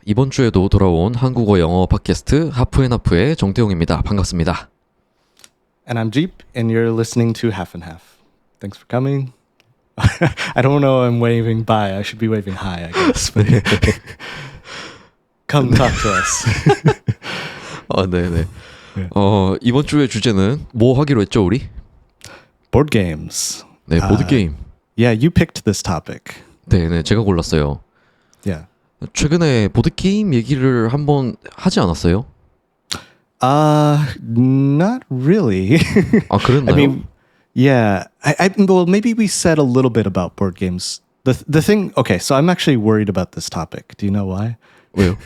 이번 주에도 돌아온 한국어 영어 팟캐스트 하프앤하프의 정태용입니다. 반갑습니다. And I'm Jeep, and you're listening to Half and Half. Thanks for coming. I don't know I'm waving bye. I should be waving hi, I guess. But come talk to us. 네네. 이번 주의 주제는 뭐 하기로 했죠, 우리? Board games. 네, 보드게임. Yeah, you picked this topic. 네네, 제가 골랐어요. Yeah. 최근에 보드게임 얘기를 한번 하지 않았어요? Not really. 아, 그랬나요? I mean, yeah. Well, maybe we said a little bit about board games. The thing, okay, so I'm actually worried about this topic. Do you know why? 왜요?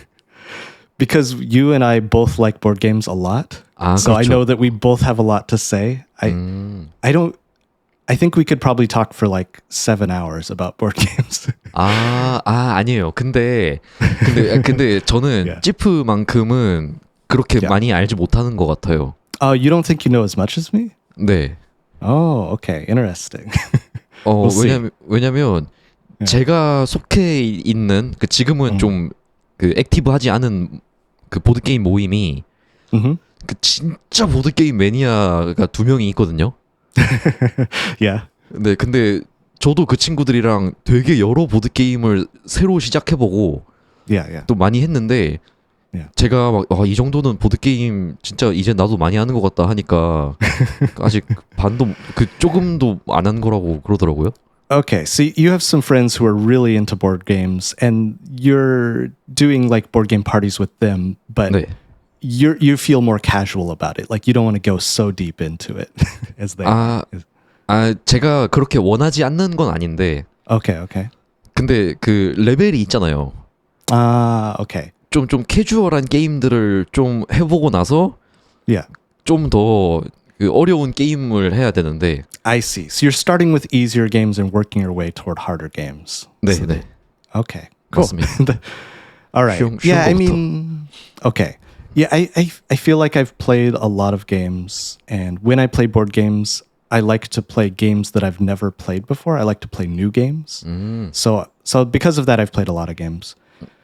Because you and I both like board games a lot. 아, so 그렇죠. I know that we both have a lot to say. I think we could probably talk for like 7 hours about board games. 아니에요. 근데 저는 Yeah. 찌프만큼은 그렇게 Yeah. 많이 알지 못하는 것 같아요. You don't think you know as much as me? 네. Oh, okay. Interesting. We'll see. 왜냐면 Yeah. 제가 속해 있는 지금은 좀 액티브하지 않은 그 보드 게임 모임이 Mm-hmm. 그 진짜 보드 게임 매니아가 2명이 있거든요. Yeah. 네, 근데 저도 그 친구들이랑 되게 여러 보드 게임을 새로 시작해보고 Yeah, yeah. 또 많이 했는데 Yeah. 제가 막 이 정도는 보드 게임 진짜 이제 나도 많이 하는 것 같다 하니까 아직 반도 조금도 안 한 거라고 그러더라고요. Okay, so you have some friends who are really into board games, and you're doing like board game parties with them, but 네. you feel more casual about it. Like you don't want to go so deep into it as they. 제가 그렇게 원하지 않는 건 아닌데 Okay. 근데 그 레벨이 있잖아요. Okay. 좀 캐주얼한 게임들을 좀 해보고 나서 Yeah, 좀 더 그 어려운 게임을 해야 되는데 I see. So you're starting with easier games and working your way toward harder games. 네. Okay, cool. 맞습니다. All right. 쉬운 Yeah, I 거부터. mean, okay. Yeah, I feel like I've played a lot of games, and when I play board games, I like to play games that I've never played before. I like to play new games. So because of that, I've played a lot of games.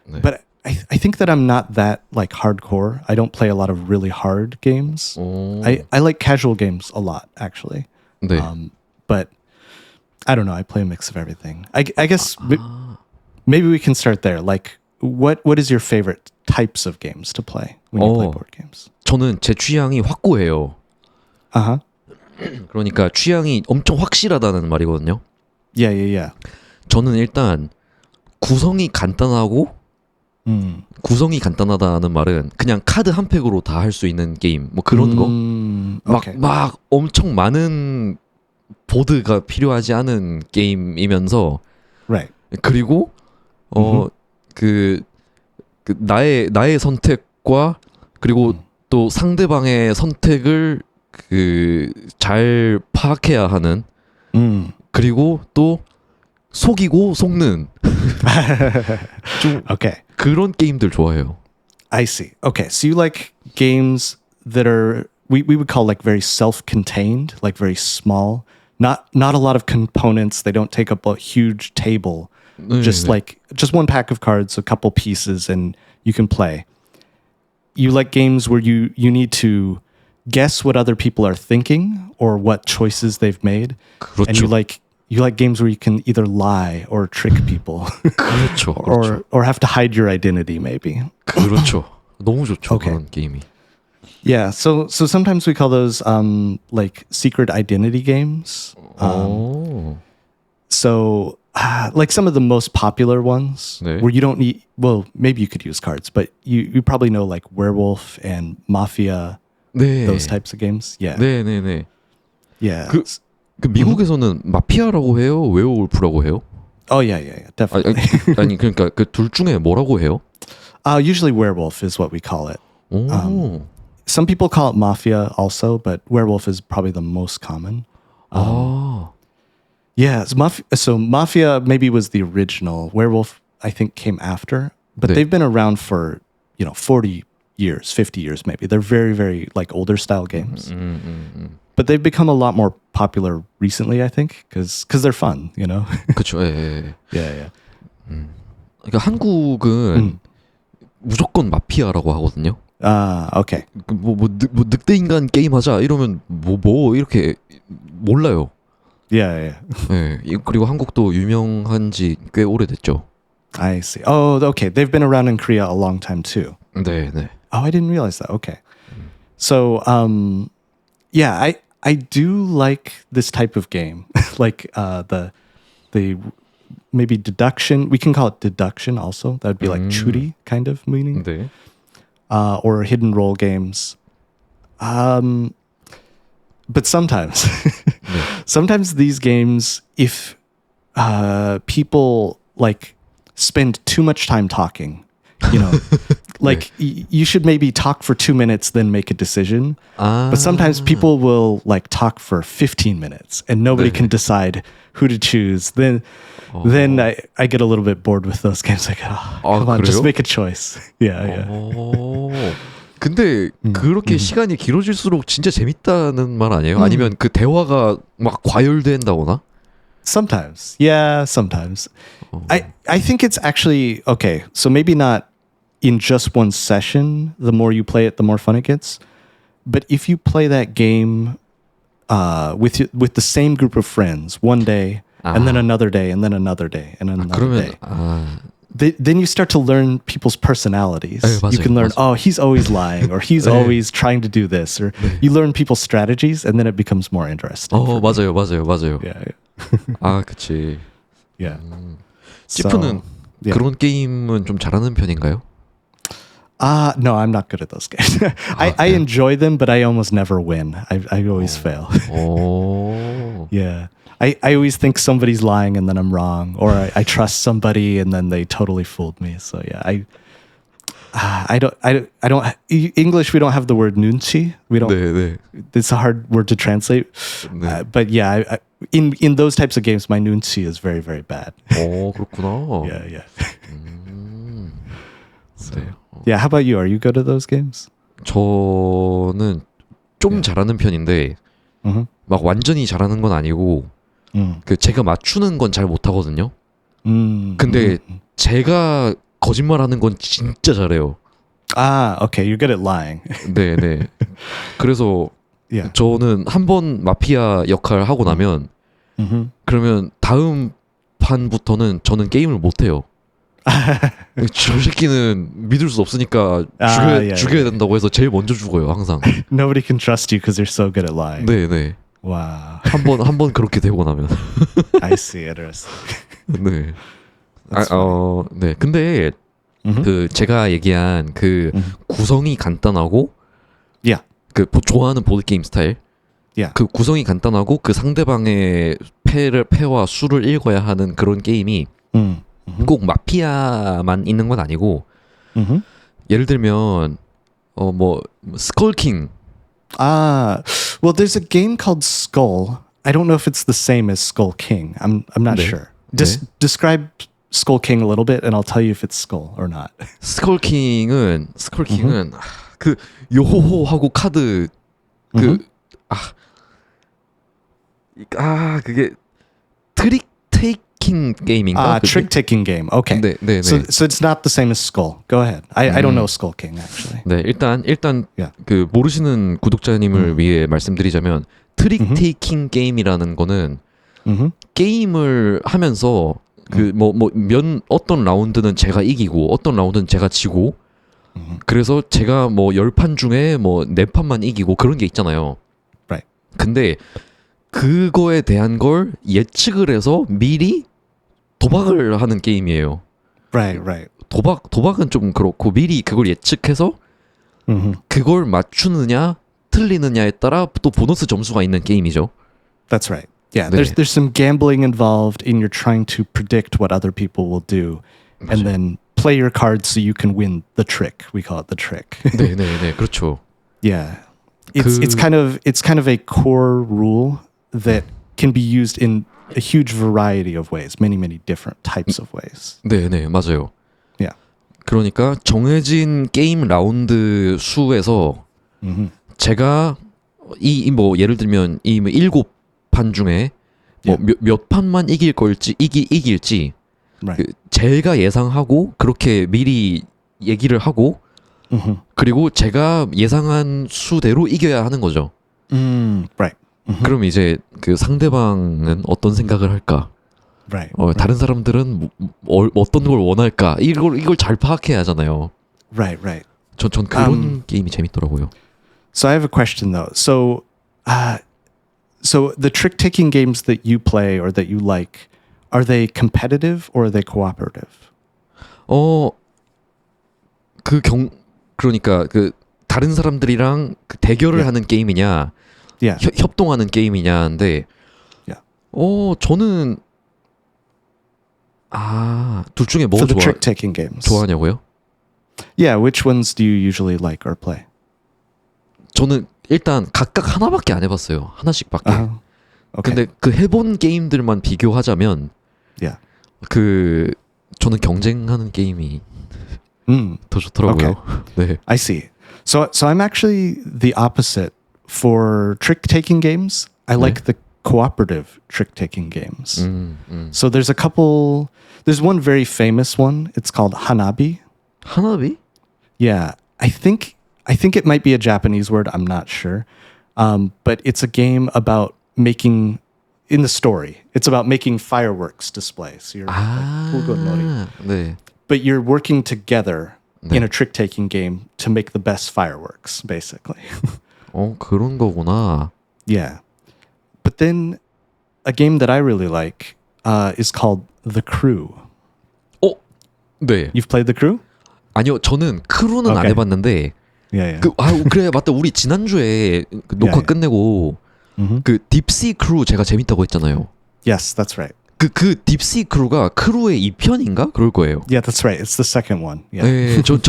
네. But I think that I'm not that like hardcore. I don't play a lot of really hard games. 오, I like casual games a lot, actually. 네. But I don't know. I play a mix of everything. I guess maybe we can start there. Like, what is your favorite types of games to play when you play board games? 저는 제 취향이 확고해요. Uh huh. 그러니까 취향이 엄청 확실하다는 말이거든요. Yeah. 저는 일단 구성이 간단하고 구성이 간단하다는 말은 그냥 카드 한 팩으로 다 할 수 있는 게임 뭐 그런 거. Okay. 막 엄청 많은 보드가 필요하지 않은 게임이면서 Right. 그리고 그 나의 선택과 그리고 또 상대방의 선택을 그 잘 파악해야 하는 그리고 또 속이고 속는 좀 Okay. 그런 게임들 좋아해요. I see. Okay. So you like games that are we would call like very self-contained, like very small. Not a lot of components. They don't take up a huge table. Just one pack of cards, a couple pieces, and you can play. You like games where you need to guess what other people are thinking or what choices they've made. 그렇죠. And you like games where you can either lie or trick people 그렇죠. or have to hide your identity maybe. 그렇죠. 너무 좋죠. Okay. 그런 게임이. Yeah, so sometimes we call those like secret identity games. So like some of the most popular ones 네. where you don't need, well, maybe you could use cards, but you probably know like Werewolf and Mafia, 네. those types of games. Yeah. 네네네. Yeah. 그 미국에서는 마피아라고 해요? 웨어울프라고 해요? Oh, yeah, definitely. 아니 그러니까 그 둘 중에 뭐라고 해요? Usually Werewolf is what we call it. 오. Some people call it Mafia also, but Werewolf is probably the most common. Yeah, so Mafia maybe was the original. Werewolf, I think, came after, but 네. they've been around for 40 years, 50 years maybe. They're very, very like older style games. But they've become a lot more popular recently, I think, because they're fun, 그렇죠. 예. Yeah. 그러니까 한국은 무조건 마피아라고 하거든요. Okay. 늑대 인간 게임 하자 이러면 뭐 이렇게 몰라요. Yeah. 네, 그리고 한국도 유명한 지 꽤 오래됐죠. I see. Oh, okay. They've been around in Korea a long time too. 네. Oh, I didn't realize that. Okay. So, yeah, I do like this type of game, like the maybe deduction. We can call it deduction also. That would be like churi kind of meaning. 네. Or hidden role games. But sometimes, sometimes these games, if people like spend too much time talking, you know, like you should maybe talk for 2 minutes, then make a decision. But sometimes people will like talk for 15 minutes and nobody can decide who to choose. Then I get a little bit bored with those games. Like, come on, just 그래요? make a choice. Yeah. 근데 그렇게 시간이 길어질수록 진짜 재밌다는 말 아니에요? 아니면 그 대화가 막 과열된다거나? Sometimes. Yeah, sometimes. I think it's actually okay. So maybe not in just one session. The more you play it, the more fun it gets. But if you play that game with the same group of friends one day, and then another day, and then another day, and another 그러면 day. Then you start to learn people's personalities. 네, 맞아요, you can learn, 맞아요. oh, he's always lying, or he's always trying to do this, or you learn people's strategies, and then it becomes more interesting. 맞아요. Yeah. 그치. Yeah. 지프는 yeah. 그런 게임은 좀 잘하는 편인가요? No, I'm not good at those games. I enjoy them, but I almost never win. I always fail. Yeah. I always think somebody's lying and then I'm wrong, or I trust somebody and then they totally fooled me. So yeah, I don't English. We don't have the word 눈치. We don't. 네. It's a hard word to translate. But yeah, in those types of games, my 눈치 is very, very bad. 그렇구나. Yeah. 네. Yeah. How about you? Are you good at those games? 저는 좀 잘하는 편인데 막 완전히 잘하는 건 아니고 그 제가 맞추는 건 잘 못하거든요. 근데 제가 거짓말하는 건 진짜 잘해요. Okay. You're good at lying. 네. 그래서 Yeah. 저는 한 번 마피아 역할 하고 나면 그러면 다음 판부터는 저는 게임을 못 해요. 저 새끼는 믿을 수 없으니까 죽여야 된다고 해서 제일 먼저 죽어요, 항상. Nobody can trust you because you're so good at lying. 네. Wow. 한 번 그렇게 되고 나면. I see. Interesting. 네. 네. 근데 그 제가 얘기한 그 구성이 간단하고 Yeah. 그 좋아하는 보드 게임 스타일. Yeah. 그 구성이 간단하고 그 상대방의 패와 수를 읽어야 하는 그런 게임이 꼭 마피아만 있는 건 아니고 예를 들면 뭐 스컬킹. Well, there's a game called Skull. I don't know if it's the same as Skull King. I'm not 네. sure. Describe Skull King a little bit, and I'll tell you if it's Skull or not. 스컬킹은 그 요호호 하고 카드 그게 트릭 테이킹 게임인가? Trick taking game. Okay. 네. So it's not the same as Skull. Go ahead. I don't know Skull King actually. 네, 일단 Yeah. 그 모르시는 구독자님을 위해 말씀드리자면 트릭 테이킹 게임이라는 거는 게임을 하면서 그 어떤 라운드는 제가 이기고 어떤 라운드는 제가 지고 그래서 제가 뭐 10판 중에 뭐 4판만 이기고 그런 게 있잖아요. Right. 근데 그거에 대한 걸 예측을 해서 미리 도박을 하는 게임이에요. Right. 도박은 좀 그렇고 미리 그걸 예측해서 그걸 맞추느냐 틀리느냐에 따라 또 보너스 점수가 있는 게임이죠. That's right. Yeah, 네. there's some gambling involved in your trying to predict what other people will do, and then play your cards so you can win the trick. We call it the trick. 네, 그렇죠. Yeah, it's kind of a core rule that can be used in a huge variety of ways, many different types of ways. 네, 맞아요. Yeah. 그러니까 정해진 게임 라운드 수에서 제가 뭐 예를 들면 이 7판 중에 뭐 몇 판만 이길지 Right. 제가 예상하고 그렇게 미리 얘기를 하고 그리고 제가 예상한 수대로 이겨야 하는 거죠. Right. 그럼 이제 그 상대방은 어떤 생각을 할까? Right. 다른 사람들은 어떤 걸 원할까? 이걸 잘 파악해야 하잖아요. Right. Right. 전 그런 게임이 재밌더라고요. So I have a question though. So the trick-taking games that you play or that you like, are they competitive or are they cooperative? 그러니까 그 다른 사람들이랑 그 대결을 Yeah. 하는 게임이냐, Yeah. 협동하는 게임이냐인데, Yeah. 저는 둘 중에 뭐 For the trick-taking games. 좋아하냐고요? Yeah, which ones do you usually like or play? 저는 일단 각각 하나밖에 안 해봤어요. 하나씩밖에. Uh-huh. Okay. 근데 그 해본 게임들만 비교하자면 Yeah. 그 저는 경쟁하는 게임이 더 좋더라고요. 네. I see. So I'm actually the opposite. For trick-taking games, I like the cooperative trick-taking games. So there's one very famous one. It's called Hanabi. 하나비? Yeah, I think it might be a Japanese word. I'm not sure. But it's a game about making, in the story, it's about making fireworks displays. So you're like fulgonori. 네. But you're working together in a trick-taking game to make the best fireworks, basically. 그런 거구나. Yeah. But then a game that I really like is called The Crew. 네. You've played The Crew? 아니요, 저는 크루는 안 Okay. 해봤는데, Yeah, yeah. 그래, 맞다. 우리 지난주에 그 녹화 야. 끝내고, 그 딥시 크루 제가 재밌다고 했잖아요. Yes, that's right. 그 딥시 크루가 크루의 2편인가? 그럴 거예요. Yeah, that's right. It's the second one. Yeah. 네, 전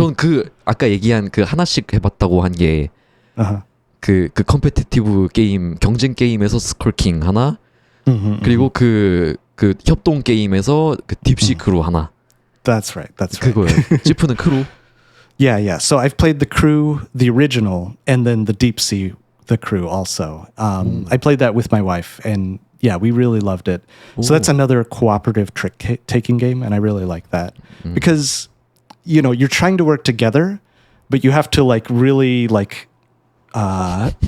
아까 얘기한 그 하나씩 해봤다고 한 게, Uh-huh. 그 컴페티티브 게임, 경쟁 게임에서 스컬킹 하나, 그리고 그 협동 게임에서 그 딥시 크루 하나. That's right. That's right. 그거예요. 지프는 크루. Yeah, yeah. So I've played The Crew, the original, and then the Deep Sea, The Crew also. I played that with my wife, and yeah, we really loved it. So that's another cooperative trick-taking game, and I really like that. Because, you're trying to work together, but you have to really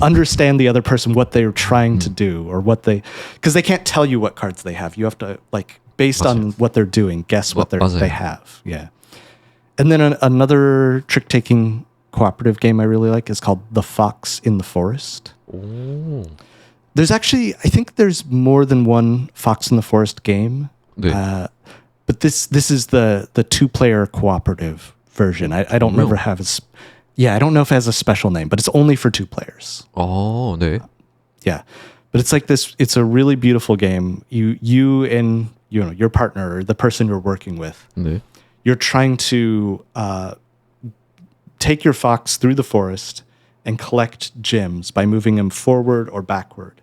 understand the other person, what they're trying to do, or because they can't tell you what cards they have. You have to based on what they're doing, guess what 맞아요. they have. Yeah. And then another trick-taking cooperative game I really like is called The Fox in the Forest. There's actually, I think there's more than one Fox in the Forest game. 네. But this is the two-player cooperative version. I don't remember I don't know if it has a special name, but it's only for two players. 네. Yeah. But it's like this, it's a really beautiful game. You and your partner, or the person you're working with, 네. you're trying to take your fox through the forest and collect gems by moving them forward or backward.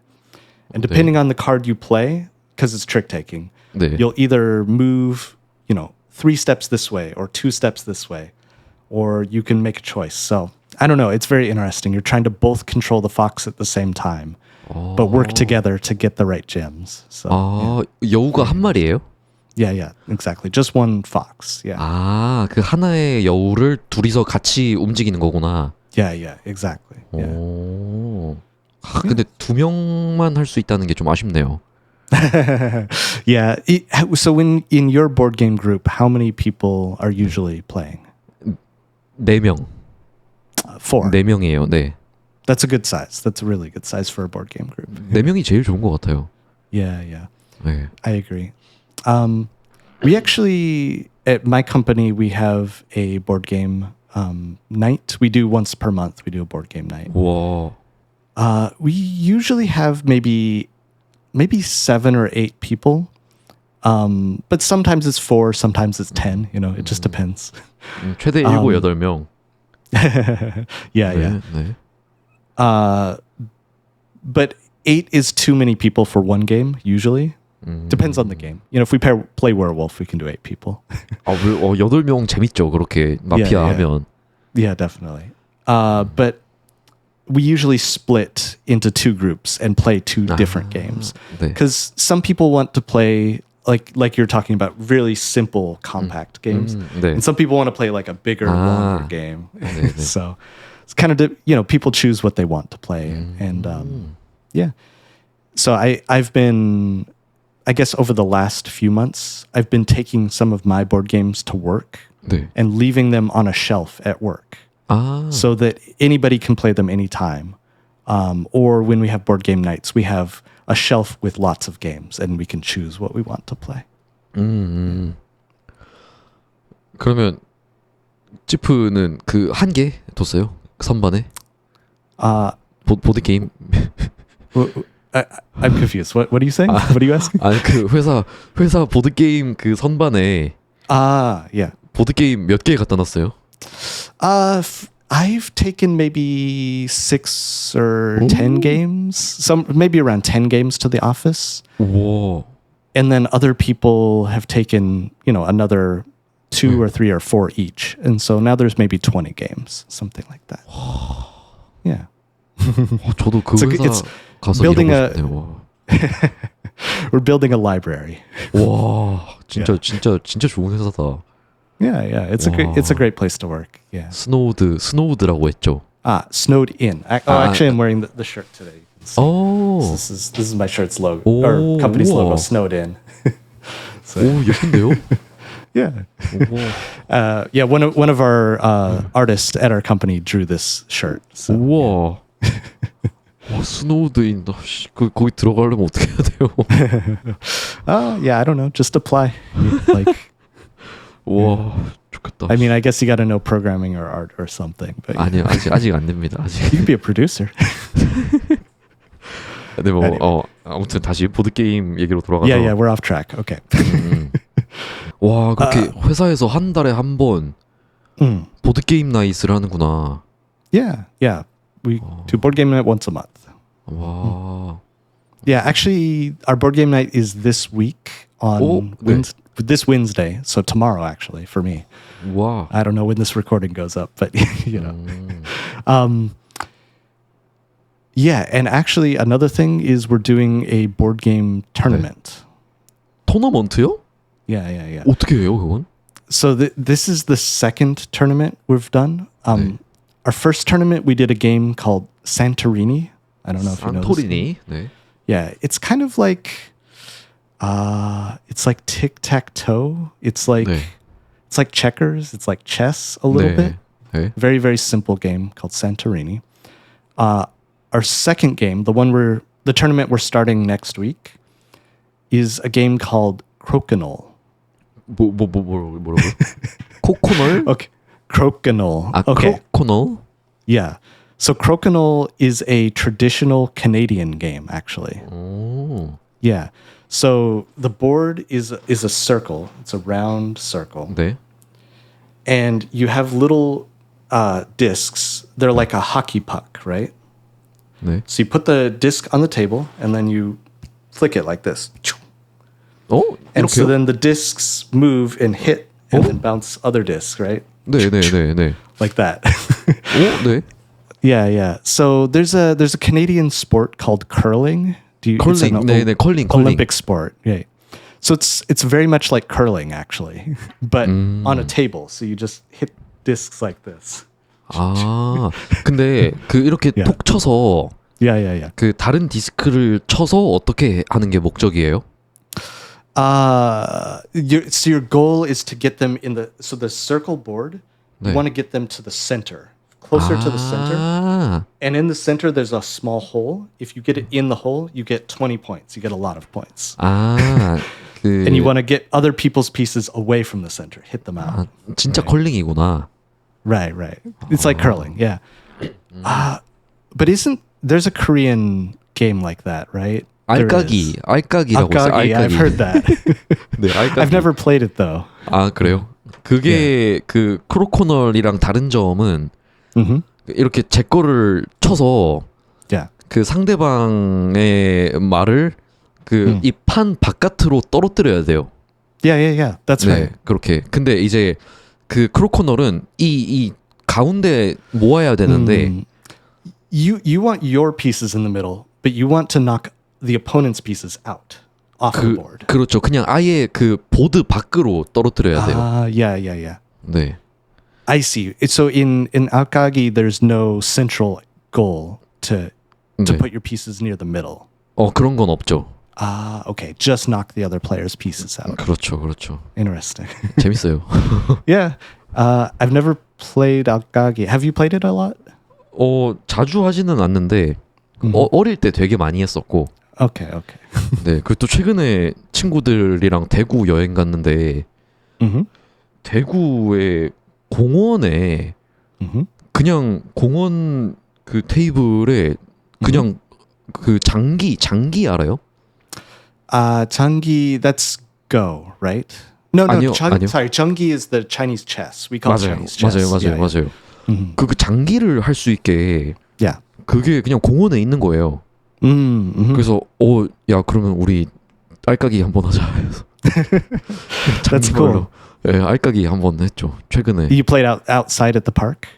And depending on the card you play, because it's trick-taking, 네. you'll either move, 3 steps this way or 2 steps this way, or you can make a choice. So I don't know. It's very interesting. You're trying to both control the fox at the same time, but work together to get the right gems. So 여우가 한 마리예요? yeah, exactly. Just one fox. Yeah. 그 하나의 여우를 둘이서 같이 움직이는 거구나. Yeah, exactly. Yeah. 근데 2명만 할 수 있다는 게 좀 아쉽네요. Yeah. So in your board game group, how many people are usually playing? 4명. 4. 4명이에요. 네. That's a good size. That's a really good size for a board game group. 4명이 제일 좋은 것 같아요. Yeah. 네. I agree. We actually, at my company, we have a board game night. We do once per month. We do a board game night. 와. We usually have maybe 7 or 8 people. But sometimes it's 4, sometimes it's 10. It just depends. 최대 7, 8명. Yeah. 네. But 8 is too many people for one game, usually. Depends on the game. If we play Werewolf, we can do 8 people. 8명 재밌죠. 그렇게 마피아 Yeah. 하면. Yeah, definitely. But we usually split into 2 groups and play 2 different games. 네. Because some people want to play like you're talking about, really simple, compact games. 네. And some people want to play like a bigger, longer game. So it's kind of, people choose what they want to play. And yeah. So I've been, I guess over the last few months, I've been taking some of my board games to work 네. and leaving them on a shelf at work 아, so that anybody can play them anytime. Or when we have board game nights, we have a shelf with lots of games and we can choose what we want to play. 그러면 지프는 그 한 개 뒀어요? 선반에? 보드 게임? I'm confused. What are you saying? What are you asking? 아니 그 회사 보드 게임 그 선반에 Yeah. 보드 게임 몇 개 갖다 놨어요? I've taken maybe 6 or 10 games, maybe around 10 games to the office. 와. And then other people have taken, another 2 or 3 or 4 each. And so now there's maybe 20 games, something like that. Yeah. 저도 그 회사 it's 가서 building 일하고 싶네요. We're building a library. 와, 진짜 좋은 회사다. Yeah. It's a great place to work. Yeah. 스노우드라고 했죠. Snowed in. Actually, I'm wearing the shirt today. 오, This is my shirt's logo, Oh, or company's wow. logo, Snowed in. 오 예쁜데요? Yeah. 우와, Yeah, one of our artists at our company drew this shirt. So. 우와. 와, 스노우드인, 거기 들어가려면 어떻게 해야 돼요? Yeah, I don't know. Just apply. Like, 와, 좋겠다. I mean, I guess you got to know programming or art or something. But 아니요, 아직 안 됩니다. 아직. you could be a producer. 근데 뭐 아무튼 다시 보드 게임 얘기로 돌아가서. Yeah, we're off track. Okay. 와, 그렇게 회사에서 한 달에 한 번 보드 게임 나잇을 하는구나. Yeah. We do board game night once a month. 와. Yeah, actually, our board game night is this week on this Wednesday. So tomorrow, actually, for me. 와. I don't know when this recording goes up, but Yeah, and actually, another thing is we're doing a board game tournament. 토너먼트요? Yeah. 어떻게 해요, 그건? So this is the second tournament we've done. Our first tournament, we did a game called Santorini. I don't know if you know this. 산토리니. 네. Yeah, it's kind of like it's like tic-tac-toe. It's like 네. it's like checkers. It's like chess a little bit. 네. Very, very simple game called Santorini. Our second game, the tournament we're starting next week, is a game called Crokinole. 뭐라고요? 코코널? Okay, Crokinole. Okay, 크로코널? yeah. So Crokinole is a traditional Canadian game, actually. 오. Yeah. So the board is a circle. It's a round circle, 네. and you have little discs. They're like a hockey puck, right? 네. So you put the disc on the table, and then you flick it like this. And so 이렇게요? then the discs move and hit and then bounce other discs, right? 네. Like that. 네. Yeah. So there's a Canadian sport called curling. It's an 컬링. 컬링. Olympic sport. Yeah. So it's very much like curling actually, but on a table. So you just hit discs like this. 아, 근데 그 이렇게 Yeah. 톡 쳐서 Yeah. 그 다른 디스크를 쳐서 어떻게 하는 게 목적이에요? So your goal is to get them so the circle board, 네. you want to get them to the center, closer to the center. 아, And in the center, there's a small hole. If you get it in the hole, you get 20 points. You get a lot of points. 그 And you want to get other people's pieces away from the center, hit them out. 진짜 컬링이구나. Right. It's like curling, yeah. But there's a Korean game like that, right? There is. 알까기라고 있어요. Alkagi, I've heard that. 네, 알까기. I've never played it though. 아, 그래요? 그게 그 크로코널이랑 다른 점은 이렇게 제 거를 쳐서 Yeah. 그 상대방의 말을 그 이 판 바깥으로 떨어뜨려야 돼요. Yeah. That's 네, right. 그렇게. 근데 이제 그 크로코널은 이 가운데 모아야 되는데 You want your pieces in the middle, but you want to knock the opponent's pieces out off the board. 그렇죠. 그냥 아예 그 보드 밖으로 떨어뜨려야 돼요. Yeah. 네. I see. So in Akagi, there's no central goal to 네. put your pieces near the middle. 그런 건 없죠. Okay. Just knock the other player's pieces out. 그렇죠. Interesting. 재밌어요. Yeah. I've never played Akagi. Have you played it a lot? 자주 하지는 않는데 어릴 때 되게 많이 했었고. Okay. 네, 그리고 또 최근에 친구들이랑 대구 여행 갔는데 대구의 공원에 그냥 공원 그 테이블에 그냥 그 장기 알아요? Changi, that's Go, right? No, 아니요. sorry, Changi is the Chinese chess. We call it Chinese chess. 맞아요. 그 장기를 할 수 있게 Yeah. 그게 그냥 공원에 있는 거예요. 그래서 야 그러면 우리 알까기 한번 하자 해서 That's cool. 네, 알까기 한번 했죠. 최근에. You played outside at the park?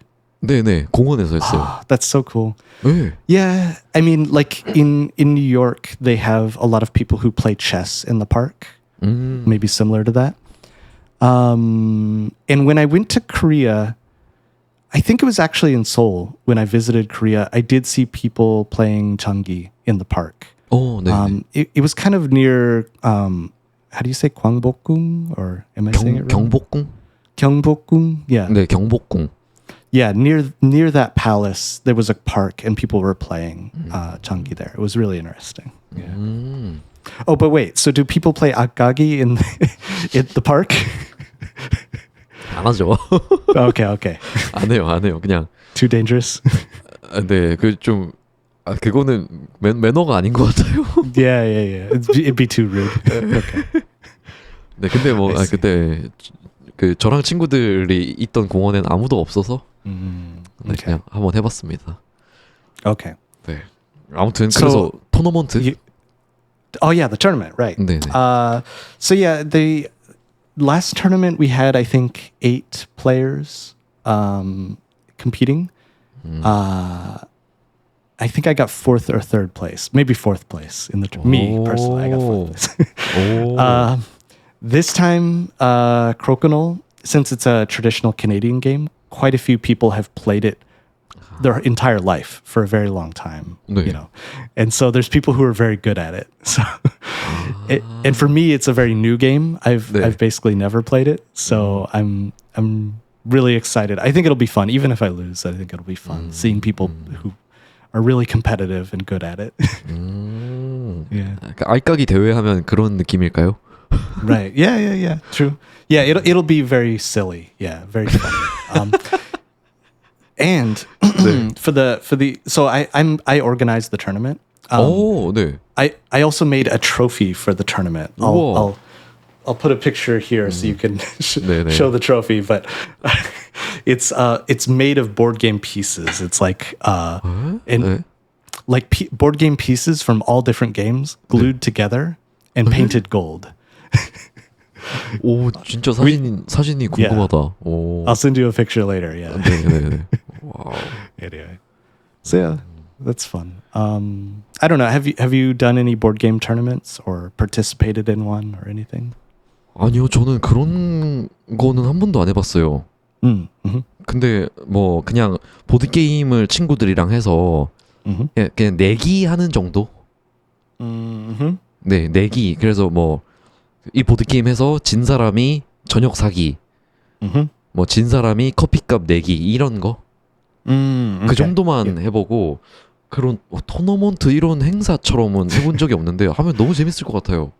네네 공원에서 했어요. That's so cool. 네. Yeah, I mean, like in New York, they have a lot of people who play chess in the park. Maybe similar to that. And when I went to Korea, I think it was actually in Seoul when I visited Korea. I did see people playing Changi in the park. 네. It was kind of near. How do you say Gwangbokgung? Or am I saying it wrong? 경복궁? Gyeongbokgung. Yeah. 네, 경복궁. Yeah, near that palace, there was a park and people were playing Changi there. It was really interesting. Yeah. Oh, but wait. So do people play Akagi in the park? 안 하죠. Okay. 안 해요. 그냥 Too dangerous? 네, 그거는 매너가 아닌 것 같아요. Yeah. It'd be too rude. Okay. 네, 근데 그때 그 저랑 친구들이 있던 공원엔 아무도 없어서 네, 그냥 한번 해봤습니다. Okay. 네. 아무튼 그래서 토너먼트. The tournament, right? 네네. So yeah, the last tournament we had, I think, 8 players competing. I think I got 4th or 3rd place, maybe 4th place in the me personally. I got 4th place. This time, Crokinole, since it's a traditional Canadian game, quite a few people have played it their entire life for a very long time, 네. you know. And so there's people who are very good at it. So and for me it's a very new game. I've basically never played it. So I'm really excited. I think it'll be fun. Even if I lose, I think it'll be fun seeing people who are really competitive and good at it. Yeah. 알까기 대회 하면 그런 느낌일까요? Right. Yeah. True. Yeah, it'll be very silly. Yeah, very funny. And for the so I organized the tournament. 네. I also made a trophy for the tournament. I'll put a picture here so you can show the trophy. But it's made of board game pieces. It's like board game pieces from all different games glued together and painted gold. 오, 진짜 사진이 궁금하다. 오. I'll send you a picture later. Yeah. 네. 와우. Anyway, so yeah, that's fun. I don't know. Have you done any board game tournaments or participated in one or anything? 아니요, 저는 그런 거는 한 번도 안 해봤어요. 근데 뭐 그냥 보드 게임을 친구들이랑 해서 그냥 내기 하는 정도. 네, 내기. 그래서 뭐 이 보드 게임 해서 진 사람이 저녁 사기, 뭐 진 사람이 커피값 내기 이런 거. 그 정도만 해보고 그런 토너먼트 이런 행사처럼은 해본 적이 없는데 하면 너무 재밌을 것 같아요.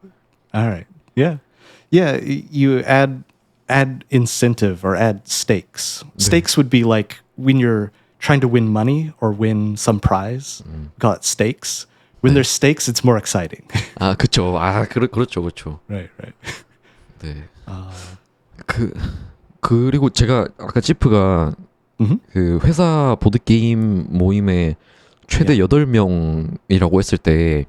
Alright. Yeah. You add incentive or add stakes. Stakes would be like when you're trying to win money or win some prize. We call it stakes. When there's stakes, it's more exciting. 아, 그렇죠. 그렇죠. Right. 네. 그리고 제가 아까 지프가 그 회사 보드 게임 모임에 최대 8명이라고 했을 때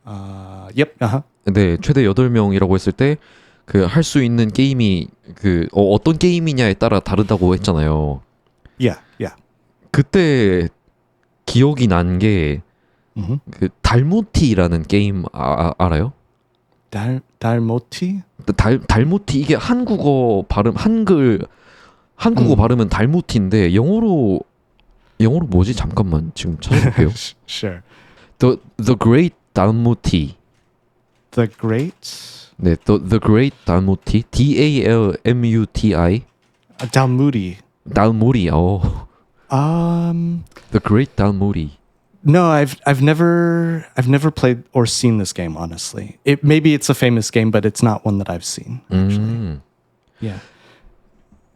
Yep. 네, 최대 8명이라고 했을 때 그 할 수 있는 게임이 그 어떤 게임이냐에 따라 다르다고 했잖아요. Yeah. 그때 기억이 난 게 그 달무티라는 게임 알아요? 달모티? 달모티 이게 한국어 발음 한국어 발음은 달모티인데 영어로 뭐지? 잠깐만 지금 찾아볼게요. Sure. The Great Dalmoti. The Great 네, The Great Dalmoti. DALMUTI. Dalmuti. 달모리. Um, The Great Dalmoti. no, I've never played or seen this game. Honestly, maybe it's a famous game, but it's not one that I've seen. Actually, yeah.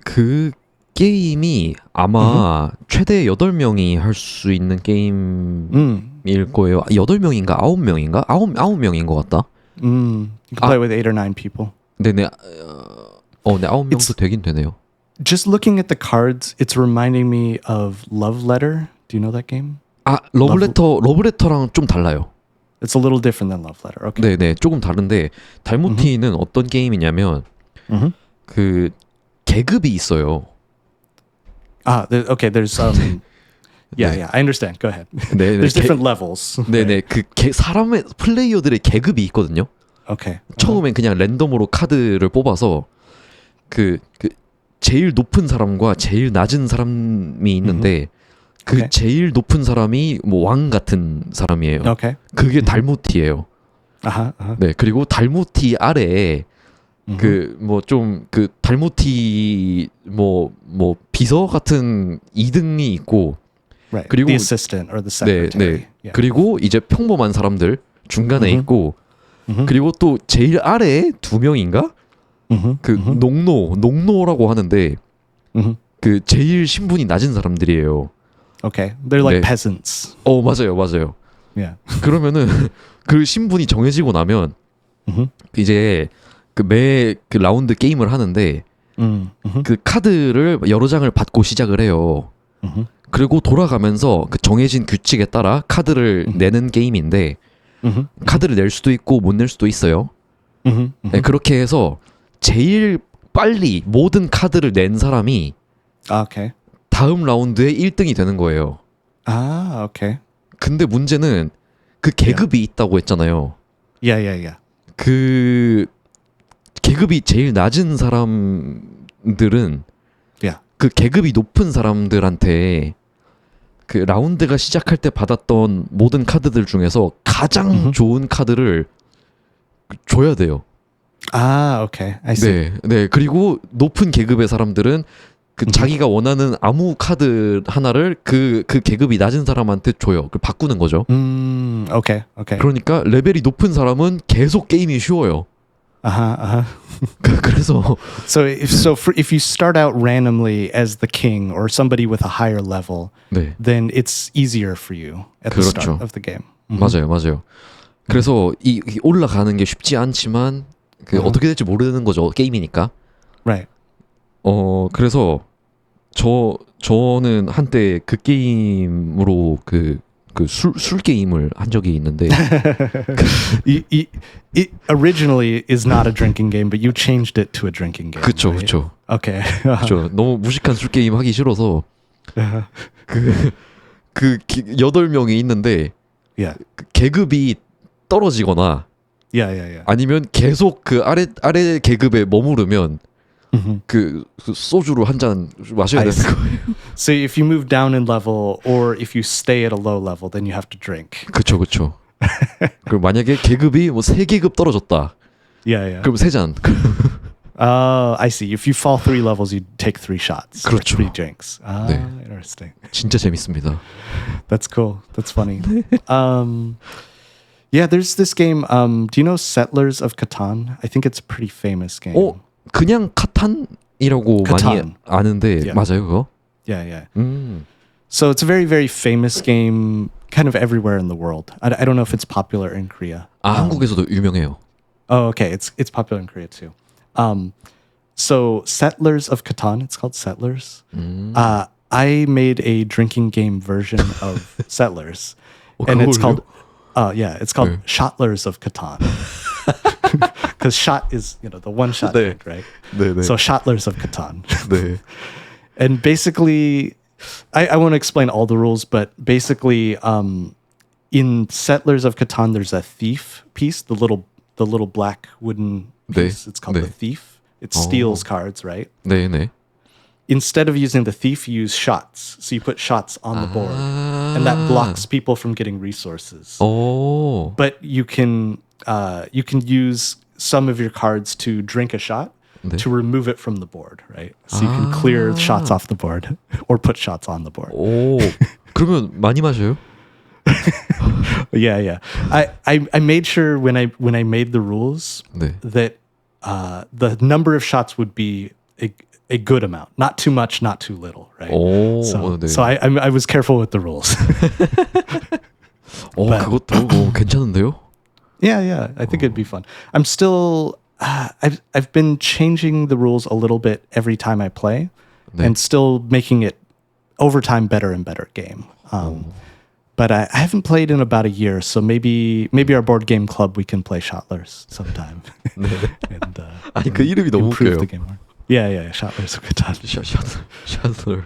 그 게임이 아마 최대 8명이 할 수 있는 게임일 거예요. 8명인가 9명인가? 9명인 것 같다. You can play with 8 or 9 people. 네네. 네 9명도 되긴 되네요. Just looking at the cards, it's reminding me of Love Letter. Do you know that game? 러브레터랑 좀 달라요. It's a little different than Love Letter. Okay. 네네, 조금 다른데 달모티는 어떤 게임이냐면 그 계급이 있어요. Okay. There's yeah. I understand. Go ahead. 네, There's different levels. 네네, 그 사람의 플레이어들의 계급이 있거든요. Okay. 처음엔 그냥 랜덤으로 카드를 뽑아서 그 제일 높은 사람과 제일 낮은 사람이 있는데 그 Okay. 제일 높은 사람이 뭐 왕 같은 사람이에요. Okay. 그게 달모티예요. 네, 그리고 달모티 아래에 그 뭐 좀 그 달모티 뭐 비서 같은 2등이 있고 Right. 그리고 The assistant or the 네, secretary. 네. Yeah. 그리고 이제 평범한 사람들 중간에 있고 그리고 또 제일 아래에 2명인가? 그 농노라고 하는데 그 제일 신분이 낮은 사람들이에요. Okay. They're like 네. peasants. 맞아요. Yeah. 그러면은 그 신분이 정해지고 나면 이제 그 라운드 게임을 하는데 그 카드를 여러 장을 받고 시작을 해요. 그리고 돌아가면서 그 정해진 규칙에 따라 카드를 내는 게임인데 카드를 낼 수도 있고 못 낼 수도 있어요. 네, 그렇게 해서 제일 빨리 모든 카드를 낸 사람이 Okay. 다음 라운드에 1등이 되는 거예요. Okay. 근데 문제는 그 계급이 있다고 했잖아요. Yeah. 그 계급이 제일 낮은 사람들은 Yeah. 그 계급이 높은 사람들한테 그 라운드가 시작할 때 받았던 모든 카드들 중에서 가장 좋은 카드를 줘야 돼요. Okay. I see. 네. 그리고 높은 계급의 사람들은 그 자기가 원하는 아무 카드 하나를 그 계급이 낮은 사람한테 줘요. 그 바꾸는 거죠. Okay. 그러니까 레벨이 높은 사람은 계속 게임이 쉬워요. 그래서 So if you start out randomly as the king or somebody with a higher level, 네. then it's easier for you at the 그렇죠. start of the game. 맞아요. 그래서 이 올라가는 게 쉽지 않지만 그 어떻게 될지 모르는 거죠. 게임이니까. Right. 그래서 저는 한때 그 게임으로 술 게임을 한 적이 있는데 It originally is not a drinking game, but you changed it to a drinking game. 그쵸. Okay. 너무 무식한 술 게임 하기 싫어서 그 8명이 있는데 Yeah. 그 계급이 떨어지거나 Yeah. 아니면 계속 그 아래 계급에 머무르면 그 소주로 한 잔 마셔야 되는 거예요. So if you move down in level or if you stay at a low level, then you have to drink. 그쵸. 그리고 만약에 계급이 뭐 3계급 떨어졌다. Yeah. 그럼 3잔. I see. If you fall 3 levels, you take 3 shots. or 그렇죠. 3 drinks. 네. Interesting. 진짜 재밌습니다. That's cool. That's funny. Yeah, there's this game. Do you know Settlers of Catan? I think it's a pretty famous game. 그냥 카탄이라고 많이 카탄. 아는데 Yeah. 맞아요 그거? Yeah. So it's a very, very famous game, kind of everywhere in the world. I don't know if it's popular in Korea. 한국에서도 유명해요. Okay. It's popular in Korea too. So Settlers of Catan, it's called Settlers. I made a drinking game version of Settlers, and it's called it's called 네. Shotlers of Catan. Because shot is the one shot 네. drink, right? 네. So Shotlers of Catan. 네. And basically, I won't explain all the rules, but basically, in Settlers of Catan, there's a thief piece, the the little black wooden 네. piece. It's called 네. the thief. It steals cards, right? 네, 네. Instead of using the thief, you use shots. So you put shots on the board, and that blocks people from getting resources. 오. But you can use some of your cards to drink a shot 네. to remove it from the board, right? So you can clear shots off the board or put shots on the board. 오. 그러면 많이 마셔요? Yeah. I made sure when I made the rules 네. that the number of shots would be a good amount, not too much, not too little, right? 오. 네. So I was careful with the rules. 그것도 괜찮은데요? Yeah. I think it'd be fun. I'm still I've been changing the rules a little bit every time I play, 네. and still making it over time better and better game. But I haven't played in about a year, so maybe our board game club we can play Shotlers sometime. 네. and 아니 그 이름이 너무 improve 웃겨요. the game more. Yeah. Shotlers a good time. 샤슬.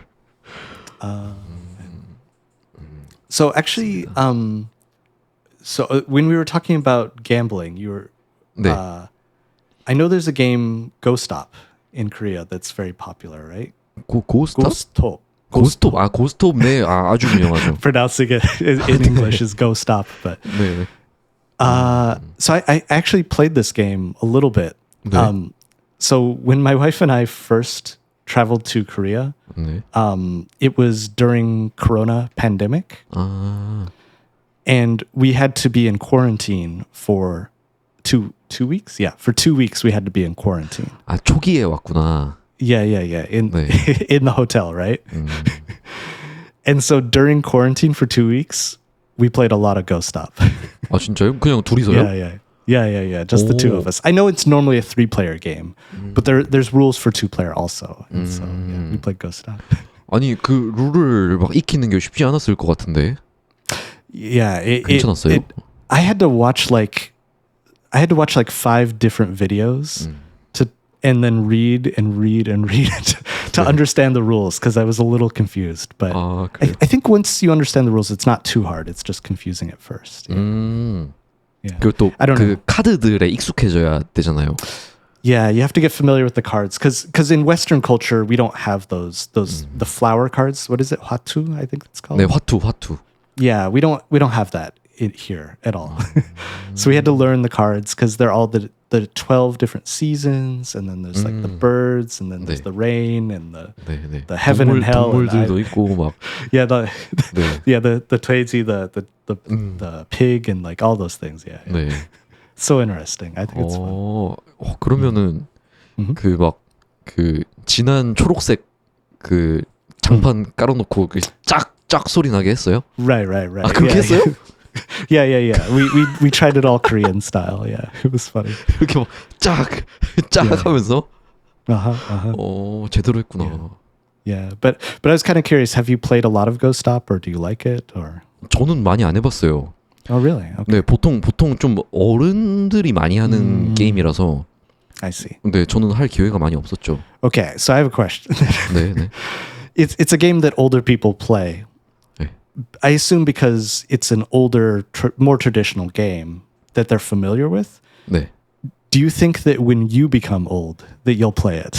So actually, when we were talking about gambling, you were. 네. I know there's a game Go Stop in Korea that's very popular, right? 고스톱? Stop. 고스톱. 고스톱. 네. 아주 유명하죠. Pronouncing it in English is Go Stop, but 네. so I actually played this game a little bit. 네. So when my wife and I first traveled to Korea, 네. it was during Corona pandemic, 아. and we had to be in quarantine for two weeks. Yeah, for 2 weeks we had to be in quarantine. 초기에 왔구나. Yeah. In 네. in the hotel, right? And so during quarantine for 2 weeks, we played a lot of Go Stop. 진짜요? 그냥 둘이서요? Yeah. Just the two of us. I know it's normally a 3-player game, but there's rules for 2-player also. And so we played Go Stop. 아니 그 룰을 막 익히는 게 쉽지 않았을 것 같은데. Yeah, 괜찮았어요? I had to watch like 5 different videos and then read to understand the rules, because I was a little confused. But 그래요? I think once you understand the rules, it's not too hard. It's just confusing at first. Yeah. 그리고 I don't 그 know. 카드들에 익숙해져야 되잖아요. Yeah, you have to get familiar with the cards, because in Western culture we don't have those the flower cards. What is it? Hwatu, I think it's called. 네, 화투. Yeah, we don't have that here at all. So we had to learn the cards, because they're all the 12 different seasons, and then there's like the birds, and then there's 네. the rain, and 네. the heaven and hell. And 동물들도 있고 막. yeah, the 네. the 돼지, the pig, and like all those things. Yeah. 네. So interesting. I think it's fun. 그러면은 그 막 그 진한 초록색 그 장판 깔아놓고 그 짝 소리 나게 했어요? Right. 그렇게 yeah, 했어요? Yeah. We tried it all Korean style. Yeah, it was funny. 이렇게 막 짝 하면서 제대로 했구나. Yeah, but I was kind of curious. Have you played a lot of Go Stop, or do you like it, or? 저는 많이 안 해봤어요. Oh, really? Okay. 네, 보통 좀 어른들이 많이 하는 게임이라서. I see. 근데 저는 할 기회가 많이 없었죠. Okay, so I have a question. 네. It's a game that older people play. 네. I assume because it's an older, more traditional game that they're familiar with. 네. Do you think that when you become old that you'll play it?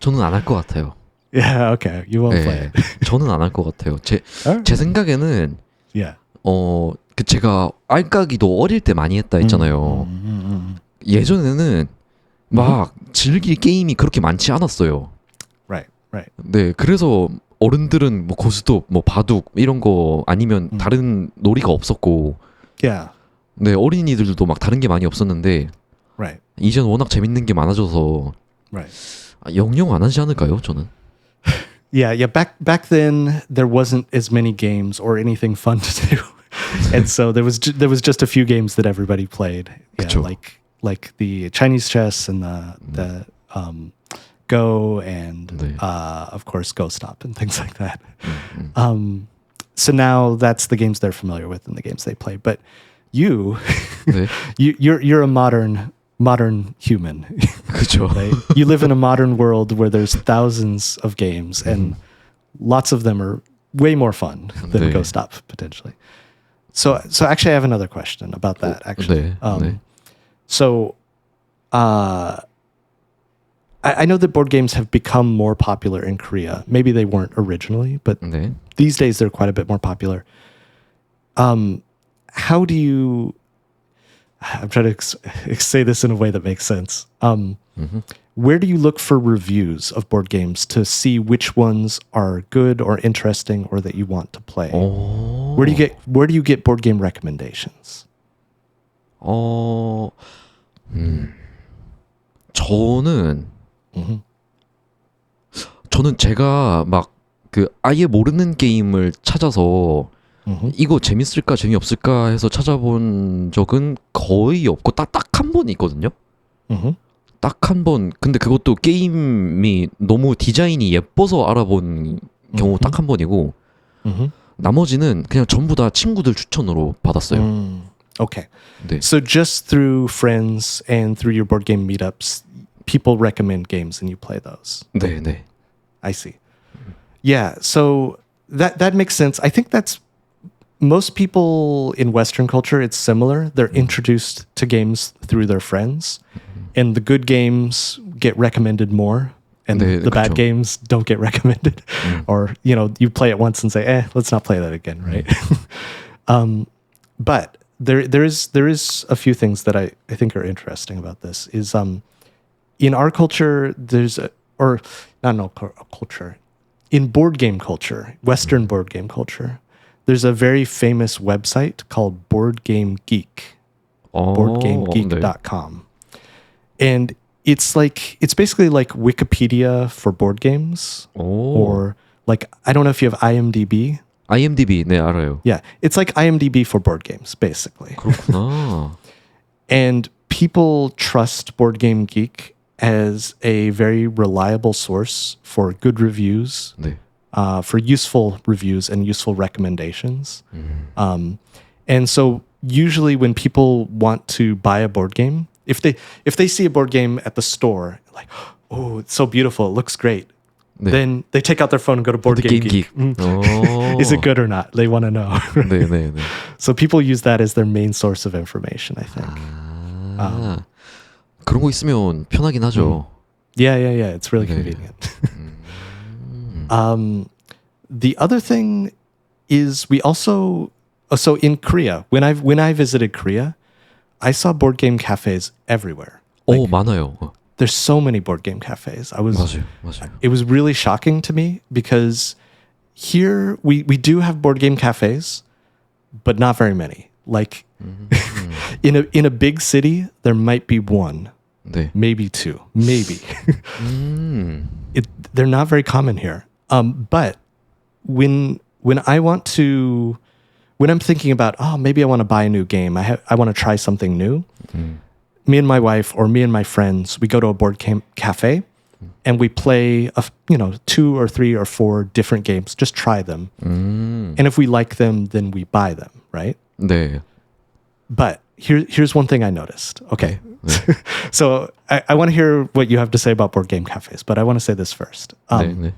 저는 안 할 것 같아요. Yeah, okay. You won't play 네, it. 저는 안 할 것 같아요. 제 생각에는 Yeah. 그 제가 알까기도 어릴 때 많이 했다 했잖아요. 예전에는 막 즐길 게임이 그렇게 많지 않았어요. Right. 네, 그래서 어른들은 뭐 고스톱, 뭐 바둑 이런 거 아니면 다른 놀이가 없었고, Yeah. 네, 어린이들도 막 다른 게 많이 없었는데, Right. 이젠 워낙 재밌는 게 많아져서 Right. 영영 안 하지 않을까요, 저는? Yeah. Back then there wasn't as many games or anything fun to do, and so there was just a few games that everybody played. Yeah, 그쵸. like the Chinese chess and the Go and 네. of course Go Stop and things like that. So now that's the games they're familiar with and the games they play. But you, 네, you're a modern human. 그죠. Right? You live in a modern world where there's thousands of games, and lots of them are way more fun than 네. Go Stop potentially. So actually, I have another question about that. Actually, 네, 네. so I know that board games have become more popular in Korea. Maybe they weren't originally, but 네. these days they're quite a bit more popular. How do you? I'm trying to say this in a way that makes sense. Where do you look for reviews of board games to see which ones are good or interesting or that you want to play? 오. Where do you get board game recommendations? 저는 저는 제가 막 그 아예 모르는 게임을 찾아서 이거 재밌을까 재미없을까 해서 찾아본 적은 거의 없고 딱 한 번 있거든요. 딱 한 번. 근데 그것도 게임이 너무 디자인이 예뻐서 알아본 경우 딱 한 번이고 나머지는 그냥 전부 다 친구들 추천으로 받았어요. Okay. 네. So just through friends and through your board game meetups, people recommend games and you play those. 네, 네. I see. Yeah, so that makes sense. I think that's most people in Western culture, it's similar. They're introduced to games through their friends, and the good games get recommended more, and 네, the bad 그쵸. games don't get recommended. Or, you play it once and say, let's not play that again, right? But there is a few things that I think are interesting about this. Is in our culture, culture. In board game culture, Western board game culture, there's a very famous website called Board Game Geek, boardgamegeek.com. And it's basically like Wikipedia for board games. Or like, I don't know if you have IMDb. IMDb, 네, 알아요. Yeah, it's like IMDb for board games, basically. 그렇구나. And people trust Board Game Geek as a very reliable source for good reviews, 네. for useful reviews and useful recommendations. And so usually when people want to buy a board game, if they see a board game at the store, like, oh, it's so beautiful, it looks great. 네. Then they take out their phone and go to Board Game Geek. Is it good or not? They want to know. 네, 네, 네. So people use that as their main source of information, I think. 그런 거 있으면 편하긴 하죠. Yeah. It's really convenient. The other thing is we also so in Korea, when I visited Korea, I saw board game cafes everywhere. 오, 많아요. There's so many board game cafes. 맞아요. It was really shocking to me because here we do have board game cafes, but not very many. Like in a big city, there might be one, 네. maybe two, maybe. They're not very common here. But when I'm thinking about, maybe I want to buy a new game, I want to try something new. Me and my wife or me and my friends, we go to a board game cafe and we play 2 or 3 or 4 different games, just try them. And if we like them, then we buy them, right? 네. But here's one thing I noticed. Okay. So I want to hear what you have to say about board game cafes, but I want to say this first. 네, 네.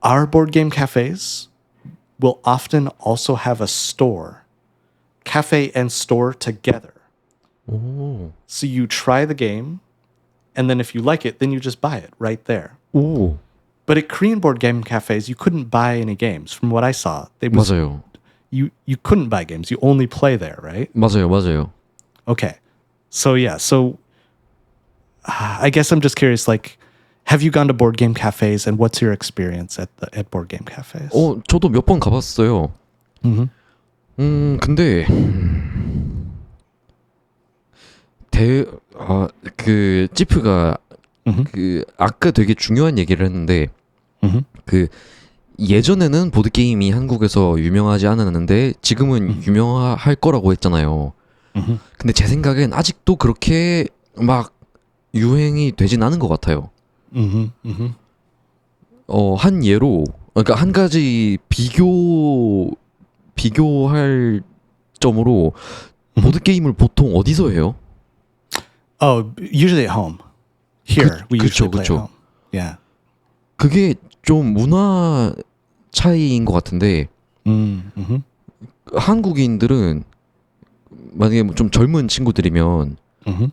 Our board game cafes will often also have a store, cafe and store together. 오. So you try the game, and then if you like it, then you just buy it right there. 오. But at Korean board game cafes, you couldn't buy any games. From what I saw, 맞아요. You couldn't buy games. You only play there, right? 맞아요. Okay. So yeah. So I guess I'm just curious. Like, have you gone to board game cafes, and what's your experience at board game cafes? 저도 몇 번 가봤어요. 근데 그 찌프가 그 아까 되게 중요한 얘기를 했는데 그 예전에는 보드 게임이 한국에서 유명하지 않았는데 지금은 유명할 거라고 했잖아요. 근데 제 생각엔 아직도 그렇게 막 유행이 되진 않은 것 같아요. 한 예로 그러니까 한 가지 비교할 점으로 보드 게임을 보통 어디서 해요? Oh, usually at home. Here, we usually play at home. Yeah. 그게 좀 문화 차이인 것 같은데 한국인들은 만약에 뭐좀 젊은 친구들이면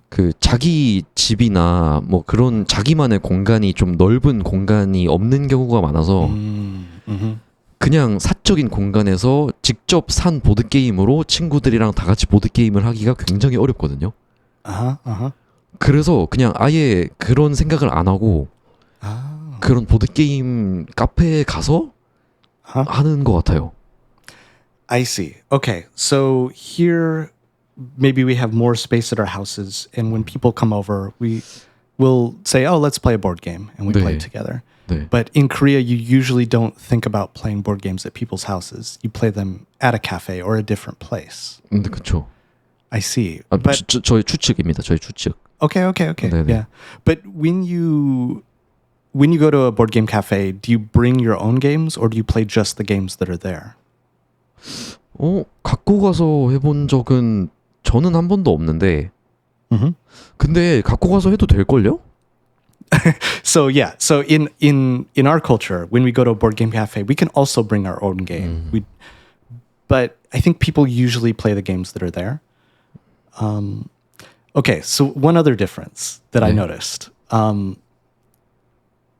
그 자기 집이나 뭐 그런 자기만의 공간이 좀 넓은 공간이 없는 경우가 많아서 그냥 사적인 공간에서 직접 산 보드 게임으로 친구들이랑 다 같이 보드 게임을 하기가 굉장히 어렵거든요. 그래서 그냥 아예 그런 생각을 안 하고 그런 보드 게임 카페에 가서 하는 것 같아요. I see. Okay. So here, maybe we have more space at our houses. And when people come over, we will say, oh, let's play a board game. And we play 네. together. 네. But in Korea, you usually don't think about playing board games at people's houses. You play them at a cafe or a different place. 근데 그쵸. I see. 아, But 저희 추측입니다. 저희 추측. okay. 네네. Yeah. But when you go to a board game cafe, do you bring your own games or do you play just the games that are there? 갖고 가서 해본 적은 저는 한 번도 없는데 근데 갖고 가서 해도 될걸요? So yeah, so in our culture, when we go to a board game cafe, we can also bring our own game. But I think people usually play the games that are there. Okay, so one other difference that I 네. noticed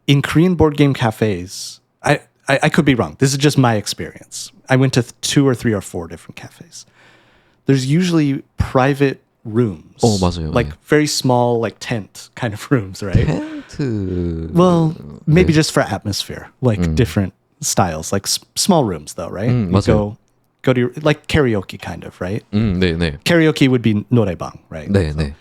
in Korean board game cafes, I could be wrong. This is just my experience. I went to 2 or 3 or 4 different cafes. There's usually private rooms. 맞아요. Like 네. very small, like tent kind of rooms, right? 텐트. Well, maybe 네. just for atmosphere, like different styles, like small rooms, though, right? You 맞아요. go to your, like karaoke, kind of, right? 네네. Karaoke would be 노래방, right? 네네.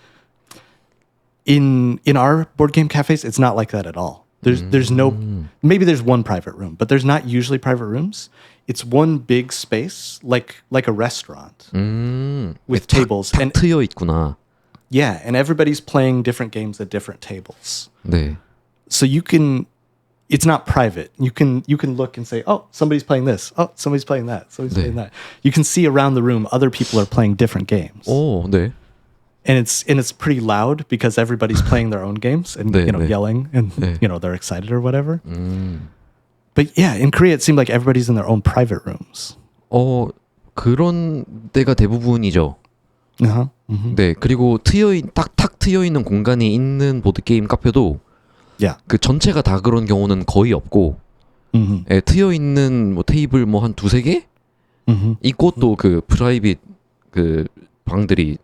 In our board game cafes, it's not like that at all. There's no, maybe there's one private room, but there's not usually private rooms. It's one big space, like a restaurant with tables, 탁 and 트여 있구나. yeah, and everybody's playing different games at different tables. 네. So you can, it's not private. You can look and say, oh, somebody's playing this. Oh, somebody's playing that. Somebody's playing that. You can see around the room other people are playing different games, 네. and it's pretty loud because everybody's playing their own games and 네, 네. yelling and 네. they're excited or whatever. But yeah, in Korea it seemed like everybody's in their own private rooms. 그런 데가 대부분이죠. 네. 그리고 탁 트여 있는 공간이 있는 보드 게임 카페도 Yeah. 그 전체가 다 그런 경우는 거의 없고 예, 트여 있는 뭐 테이블 뭐 한 2-3개 있고 또 그 프라이빗 그 방들이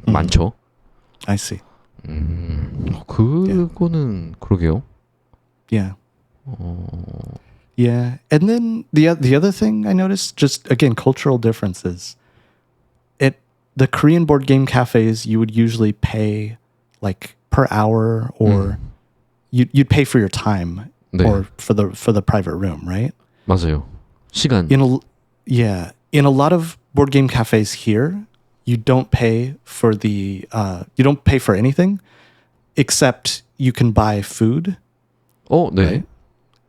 많죠. I see. 그거는 그러게요. Yeah. Yeah. And then the other thing I noticed, just again, cultural differences. At the Korean board game cafes, you would usually pay like per hour or you'd pay for your time 네. or for the private room, right? 맞아요. 시간. In a lot of board game cafes here, you don't pay for anything except you can buy food. 네.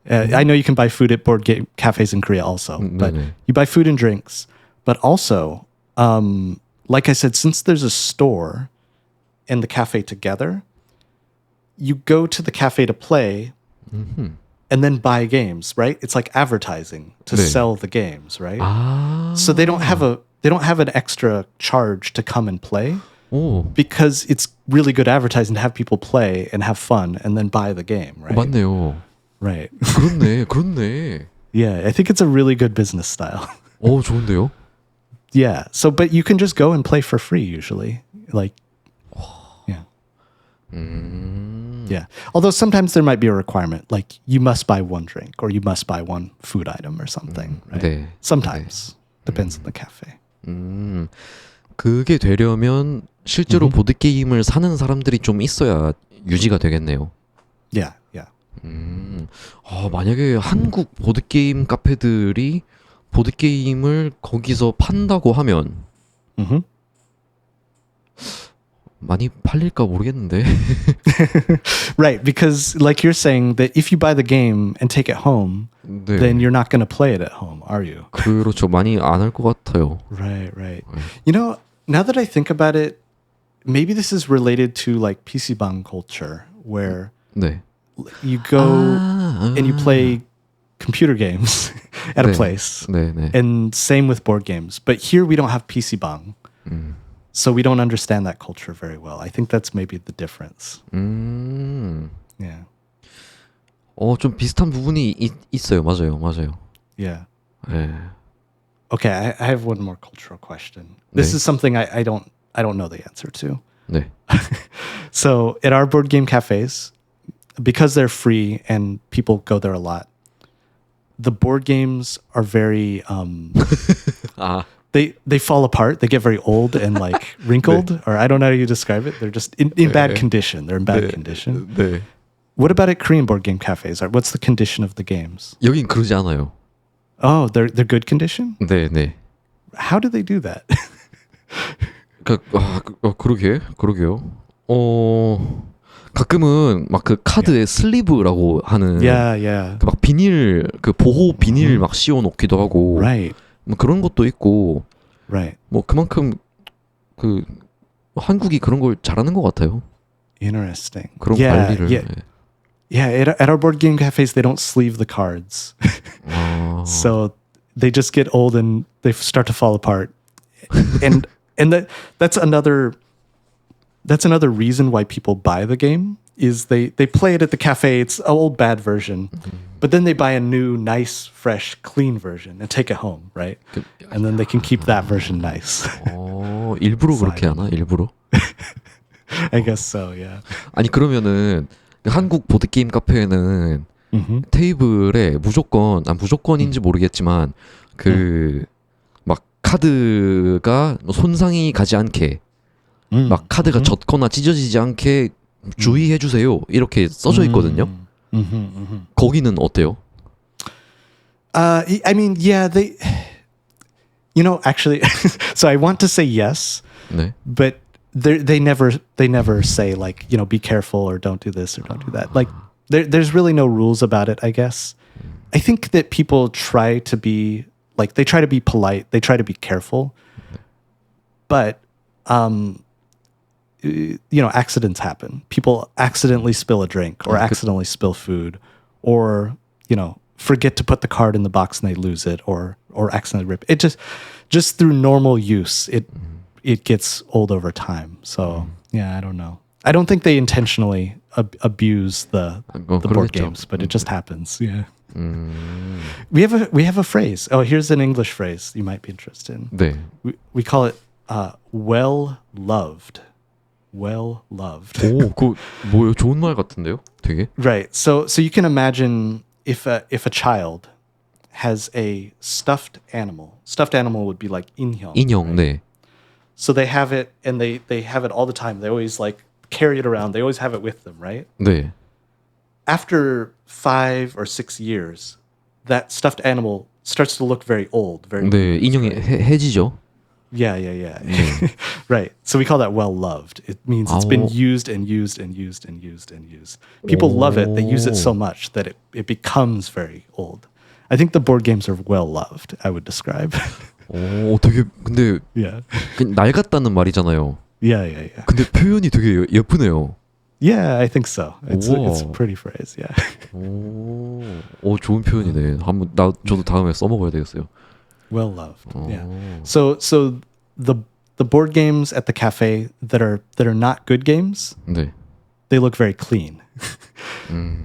I know you can buy food at board game cafes in Korea also, but 네네. you buy food and drinks. But also, like I said, since there's a store and the cafe together, you go to the cafe to play and then buy games, right? It's like advertising to 네. sell the games, right? 아. So they don't have an extra charge to come and play because it's really good advertising to have people play and have fun and then buy the game, right? 맞네요. Right. 그렇네. Yeah, I think it's a really good business style. 좋은데요? Yeah. So, but you can just go and play for free usually. Like, yeah. Yeah. Although sometimes there might be a requirement, like you must buy one drink or you must buy one food item or something. Right? 네. Sometimes. Depends on the cafe. 그게 되려면 실제로 보드 게임을 사는 사람들이 좀 있어야 유지가 되겠네요. Yeah. Yeah. 만약에 한국 보드 게임 카페들이 보드 게임을 거기서 판다고 하면 많이 팔릴까 모르겠는데. Right, because like you're saying that if you buy the game and take it home, 네. then you're not going to play it at home, are you? 그렇죠. 많이 안 할 것 같아요. Right. You know, now that I think about it, maybe this is related to like PC방 culture where 네. you go and you play computer games at 네. a place. 네, 네. And same with board games. But here we don't have PC Bang. So we don't understand that culture very well. I think that's maybe the difference. Yeah. 좀 비슷한 부분이 있어요. 맞아요. 맞아요. Yeah. 네. Okay, I have one more cultural question. This 네. is something I don't know the answer to. 네. So at our board game cafes, because they're free and people go there a lot, the board games are very 아, they fall apart. They get very old and like wrinkled, or I don't know how you describe it. They're just in bad condition. They're in bad condition. 네. What about at Korean board game cafes? What's the condition of the games? 여긴 그러지 않아요. Oh, they're good condition? 네, 네. How do they do that? 그러게요. 가끔은 막 그 카드에 슬리브라고 하는 yeah. 그 막 비닐 그 보호 비닐 막 씌워 놓기도 하고 Right. 뭐 그런 것도 있고 Right. 뭐 그만큼 그 한국이 그런 걸 잘하는 것 같아요. Interesting. 그런 yeah, 관리를. yeah. 네. Yeah, at our board game cafes, they don't sleeve the cards. So they just get old and they start to fall apart. and that's another reason why people buy the game is they play it at the cafe. It's an old bad version. But then they buy a new, nice, fresh, clean version and take it home, right? And then they can keep that version nice. 일부러 그렇게 하나? 일부러? I guess so, yeah. 아니 그러면은 한국 보드게임 카페에는 테이블에 무조건인지 모르겠지만 그 막 카드가 손상이 가지 않게 막 카드가 젖거나 찢어지지 않게 주의해 주세요 이렇게 써져 있거든요. 거기는 어때요? I mean, yeah, they, actually, so I want to say yes, 네. but they never say like, be careful or don't do this or don't do that. Like there's really no rules about it, I guess. I think that people try to be like, they try to be polite. They try to be careful, but, accidents happen. People accidentally spill a drink or accidentally spill food or, forget to put the card in the box and they lose it or accidentally rip it. Just through normal use, it gets old over time. So yeah, I don't know. I don't think they intentionally abuse the board 그러겠죠. games, but it just happens. Yeah. We have a phrase. Oh, here's an English phrase you might be interested in. 네. We call it well loved. Well loved. 오, 그 뭐예요? 좋은 말 같은데요? 되게. Right. So you can imagine if a child has a stuffed animal. Stuffed animal would be like 인형. 인형, 네. So they have it and they have it all the time. They always like carry it around. They always have it with them, right? 네. After 5 or 6 years, that stuffed animal starts to look very old, very 네, 인형이 해지죠. Yeah. Right. So we call that well loved. It means it's been used and used and used and used and used. People love it. They use it so much that it becomes very old. I think the board games are well loved, I would describe. 되게 근데 Yeah. 낡았다는 말이잖아요. Yeah. 근데 표현이 되게 예쁘네요. Yeah, I think so. It's a Whoa. pretty phrase, yeah. 좋은 표현이네. 저도 다음에 써먹어야 되겠어요. Well loved. Yeah. So the board games at the cafe that are not good games, 네. they look very clean.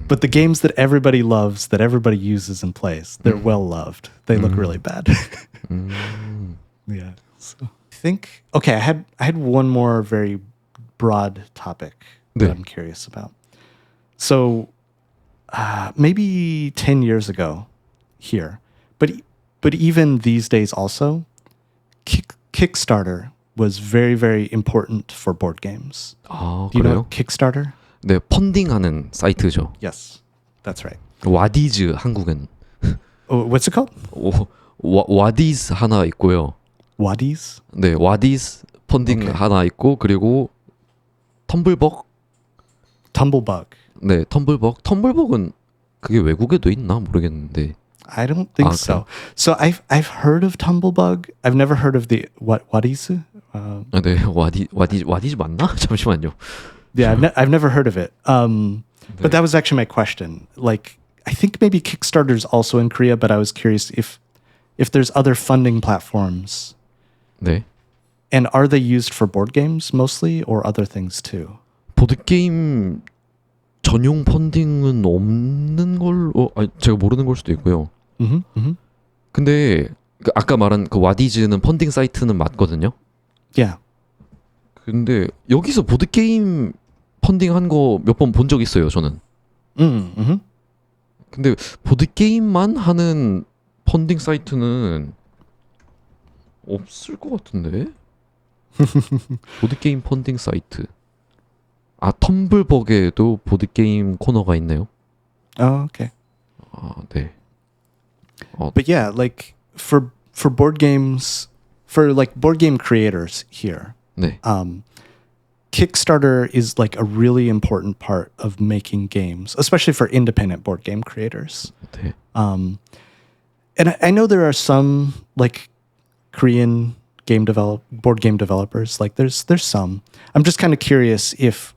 But the games that everybody loves, that everybody uses and plays, they're well loved. They look really bad. Yeah. So I think I had one more very broad topic that 네. I'm curious about. So maybe 10 years ago here, but even these days also, Kickstarter was very, very important for board games. 아, Do you 그래요? know Kickstarter? 네, 펀딩하는 사이트죠. Yes, that's right. 와디즈 한국엔. What's it called? 와디즈 하나 있고요. Waddies? 네, 와디즈 펀딩 오케이. 하나 있고 그리고 텀블벅. Tumblebug. 네, 텀블벅은 그게 외국에도 있나 모르겠는데. I don't think Okay. so. So I've heard of Tumblebug. I've never heard of the Waddies. 네, 와디즈 맞나? 잠시만요. Yeah, I've never heard of it. But that was actually my question. Like, I think maybe Kickstarter's also in Korea, but I was curious if there's other funding platforms. 네. And are they used for board games mostly or other things too? 보드게임 전용 펀딩은 없는 걸로 아니, 제가 모르는 걸 수도 있고요. 근데 그 아까 말한 그 와디즈는 펀딩 사이트는 맞거든요. Yeah. 근데 여기서 보드게임 펀딩한 거 몇 번 본 적 있어요, 저는. 근데 보드게임만 하는 펀딩 사이트는 없을 것 같은데? 보드게임 펀딩 사이트. 아, 텀블벅에도 보드게임 코너가 있네요. Oh, okay. 아, 네. But yeah, like for board games, for like board game creators here, 네. Kickstarter is like a really important part of making games, especially for independent board game creators. 네. And I know there are some like Korean board game developers. Like there's some. I'm just kind of curious if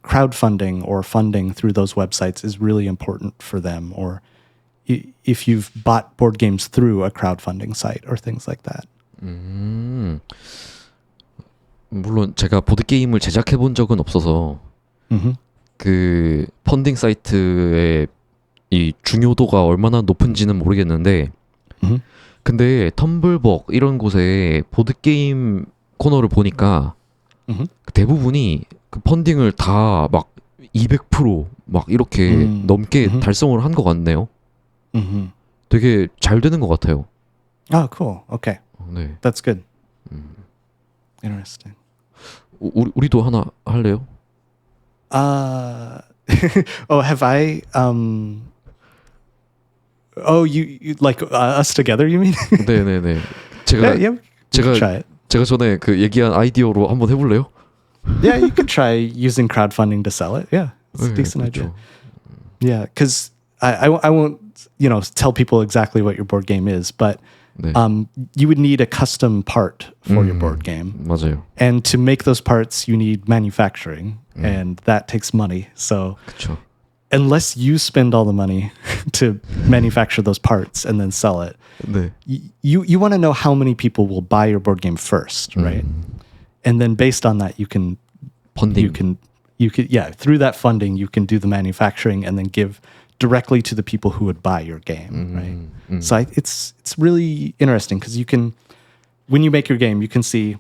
crowdfunding or funding through those websites is really important for them, or if you've bought board games through a crowdfunding site or things like that. 물론 제가 보드 게임을 제작해 본 적은 없어서 그 펀딩 사이트의 이 중요도가 얼마나 높은지는 모르겠는데, 근데 텀블벅 이런 곳에 보드 게임 코너를 보니까 대부분이 그 펀딩을 다 막 200%막 이렇게 넘게 달성을 한 것 같네요. 되게 잘 되는 것 같아요. Oh, cool. Okay, 네. that's good. Interesting. 우리도 하나 할래요? Oh, have I? Oh, you like us together? You mean? 네네네. 제가 yeah, we can try it. 제가 전에 그 얘기한 아이디어로 한번 해볼래요? Yeah, you could try using crowdfunding to sell it. Yeah, it's a 네, decent 그렇죠. idea. Yeah, because I won't tell people exactly what your board game is, but 네. you would need a custom part for your board game, 맞아요. and to make those parts, you need manufacturing, and that takes money. So 그렇죠. unless you spend all the money to manufacture those parts and then sell it, 네. you want to know how many people will buy your board game first, right? And then based on that, you can 펀딩. through that funding you can do the manufacturing and then give directly to the people who would buy your game, right? So it's really interesting because you can, when you make your game, you can see,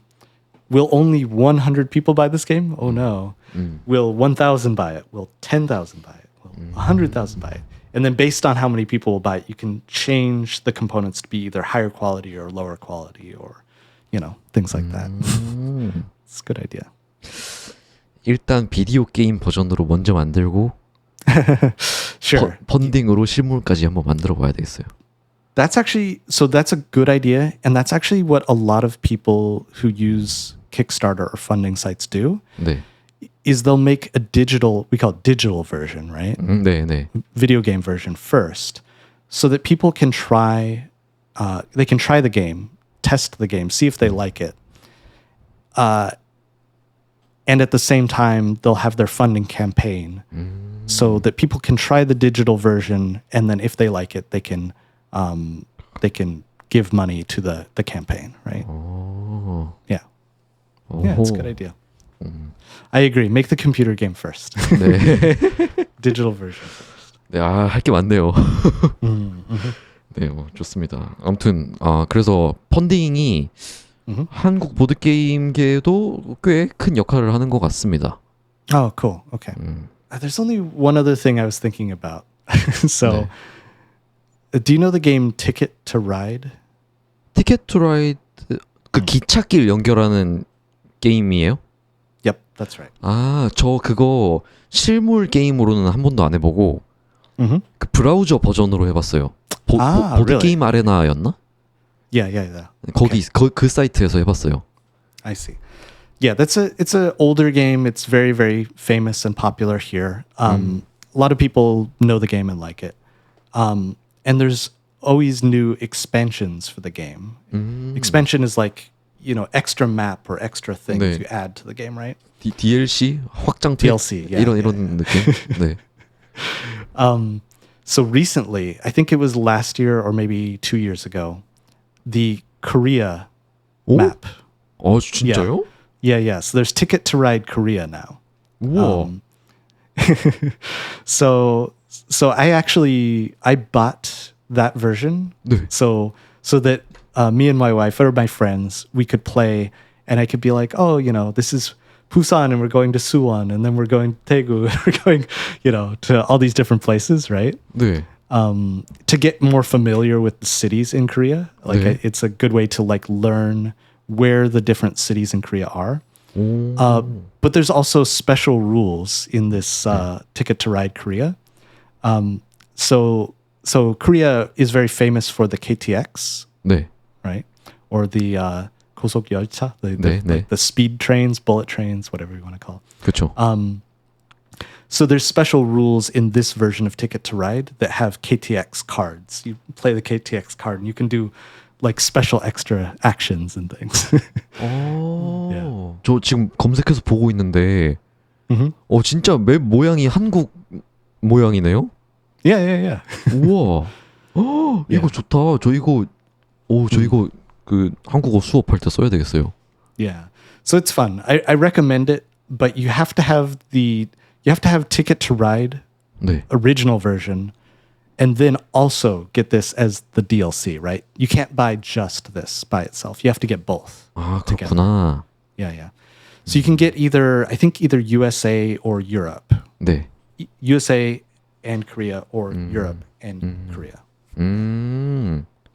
will only 100 people buy this game? Oh no. Will 1,000 buy it? Will 10,000 buy it? Will 100,000 buy it? And then based on how many people will buy it, you can change the components to be either higher quality or lower quality, or things like that. It's a good idea. 일단 비디오 게임 버전으로 먼저 만들고 Sure. 펀딩으로 실물까지 한번 만들어 봐야 되겠어요. That's a good idea. And that's actually what a lot of people who use Kickstarter or funding sites do, 네. is they'll make a we call it digital version, right? 네, 네. Video game version first, so that people can try the game, test the game, see if they like it. And at the same time, they'll have their funding campaign so that people can try the digital version, and then if they like it, they can give money to the campaign, right? 오. Yeah. Yeah, it's a good idea. I agree. Make the computer game first. 네. Digital version first. 네, 할 게 많네요. 네, 좋습니다. 아무튼 그래서 펀딩이 한국 보드 게임계에도 꽤 큰 역할을 하는 것 같습니다. Oh, cool. Okay. There's only one other thing I was thinking about. So, do you know the game Ticket to Ride? 티켓 투 라이드 그 기찻길 연결하는 게임이에요? Yep, that's right. 아, 저 그거 실물 게임으로는 한 번도 안 해보고 그 브라우저 버전으로 해봤어요. 보드 really? 게임 아레나였나? Yeah. 거기 그 사이트에서 해봤어요. I see. Yeah, it's a older game. It's very, very famous and popular here. A lot of people know the game and like it. And there's always new expansions for the game. Expansion is like, extra map or extra things 네. you add to the game, right? DLC 확장팩 DLC, yeah, 이런 느낌. 네. So recently, I think it was last year or maybe 2 years ago, the Korea 오? map. 진짜요? Yeah. So there's Ticket to Ride Korea now. 우와. So I bought that version 네. so that me and my wife or my friends, we could play, and I could be like, oh, this is Busan and we're going to Suwon and then we're going to Daegu and we're going, to all these different places, right? 네. To get more familiar with the cities in Korea. Like 네. it's a good way to like learn where the different cities in Korea are. But there's also special rules in this Ticket to Ride Korea. So Korea is very famous for the KTX, 네. right? Or the 고속열차, 네. like the speed trains, bullet trains, whatever you want to call it. 그렇죠. So there's special rules in this version of Ticket to Ride that have KTX cards. You play the KTX card and you can do like special extra actions and things. 저 지금 검색해서 보고 있는데 Mhm. 진짜 맵 모양이 한국 모양이네요? Yeah. 우와. 이거 좋다. 저 이거 그 한국어 수업할 때 써야 되겠어요. Yeah. So it's fun. I recommend it, but you have to have Ticket to Ride 네. original version and then also get this as the DLC, right? You can't buy just this by itself. You have to get both. 그렇구나. Yeah. So you can get either USA or Europe. 네. USA and Korea or Europe and Korea.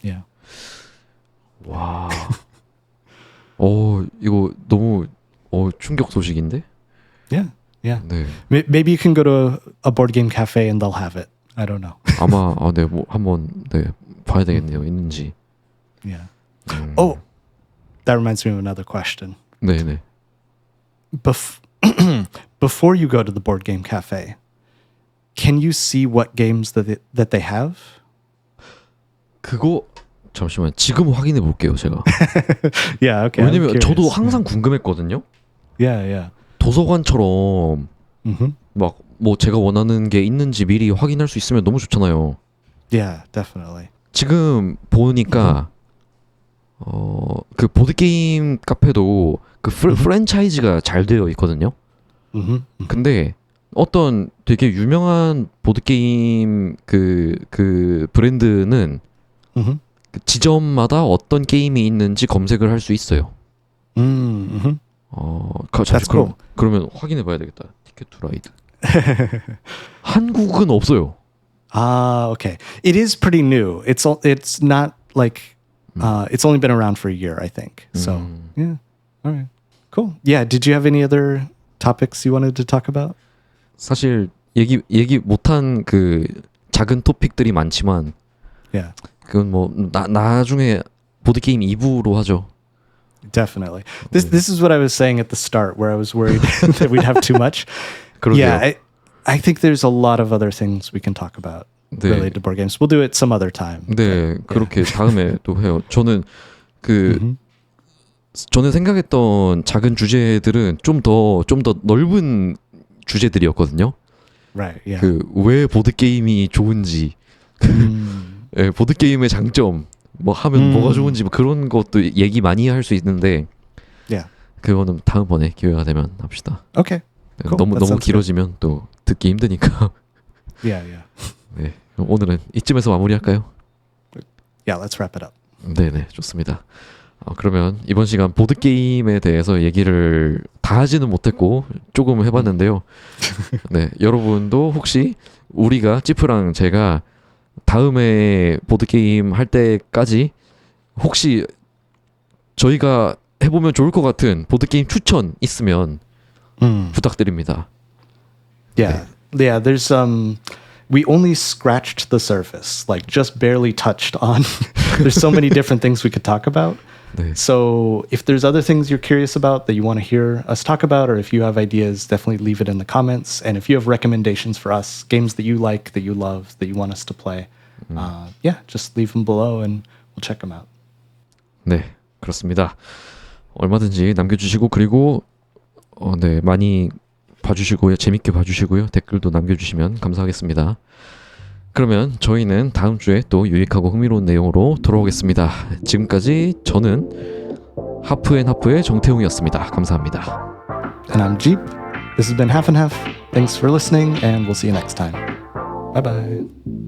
Yeah. 와. 이거 너무 충격 소식인데? Yeah. 네. Maybe you can go to a board game cafe and they'll have it. I don't know. 아마 네, 뭐 한번 봐야 되겠네요. 있는지. Yeah. Oh, that reminds me of another question. 네. Before you go to the board game cafe, can you see what games that they have? 그거 잠시만 지금 확인해 볼게요, 제가. Yeah, okay. I'm 왜냐면 curious. 저도 항상 궁금했거든요. Yeah. 도서관처럼 막 뭐 제가 원하는 게 있는지 미리 확인할 수 있으면 너무 좋잖아요. Yeah, definitely. 지금 보니까 그 보드 게임 카페도 그 프랜차이즈가 잘 되어 있거든요. 근데 어떤 되게 유명한 보드 게임 그 브랜드는 그 지점마다 어떤 게임이 있는지 검색을 할 수 있어요. 잠시 cool. 그러면 확인해 봐야 되겠다. 티켓 투 라이드. 한국은 없어요. Okay. It is pretty new. It's not like it's only been around for a year, I think. So yeah. All right. Cool. Yeah. Did you have any other topics you wanted to talk about? 사실 얘기 못한 그 작은 토픽들이 많지만 Yeah. 그건 뭐 나중에 보드 게임 2부로 하죠. Definitely. This is what I was saying at the start, where I was worried that we'd have too much. 그러게요. Yeah, I think there's a lot of other things we can talk about 네. related to board games. We'll do it some other time. 네, 그렇게 다음에 또 해요. 저는 전에 생각했던 작은 주제들은 좀 더 넓은 주제들이었거든요. Right. Yeah. 그 왜 보드 게임이 좋은지, 예, 보드 게임의 장점, 뭐 하면 뭐가 좋은지 뭐 그런 것도 얘기 많이 할 수 있는데, Yeah. 그거는 다음번에 기회가 되면 합시다. Okay. 네, Cool. 너무 That sounds 길어지면 또 듣기 힘드니까. Yeah. 네, 그럼 오늘은 이쯤에서 마무리할까요? Yeah. Let's wrap it up. 네네, 좋습니다. 그러면 이번 시간 보드 게임에 대해서 얘기를 다 하지는 못했고 조금 해봤는데요. 네, 여러분도 혹시 우리가 찌프랑 제가 다음에 보드 게임 할 때까지 혹시 저희가 해보면 좋을 것 같은 보드 게임 추천 있으면 부탁드립니다. Yeah. Yeah. There's we only scratched the surface, like just barely touched on. There's so many different things we could talk about. 네, So if there's other things you're curious about that you want to hear us talk about, or if you have ideas, definitely leave it in the comments. And if you have recommendations for us, games that you like, that you love, that you want us to play, just leave them below and we'll check them out. 네, 그렇습니다. 얼마든지 남겨주시고 그리고 네, 많이 봐주시고요, 재밌게 봐주시고요, 댓글도 남겨주시면 감사하겠습니다. 그러면 저희는 다음 주에 또 유익하고 흥미로운 내용으로 돌아오겠습니다. 지금까지 저는 하프앤하프의 정태웅이었습니다. 감사합니다. And I'm Jeep. This has been Half and Half. Thanks for listening, and we'll see you next time. Bye bye.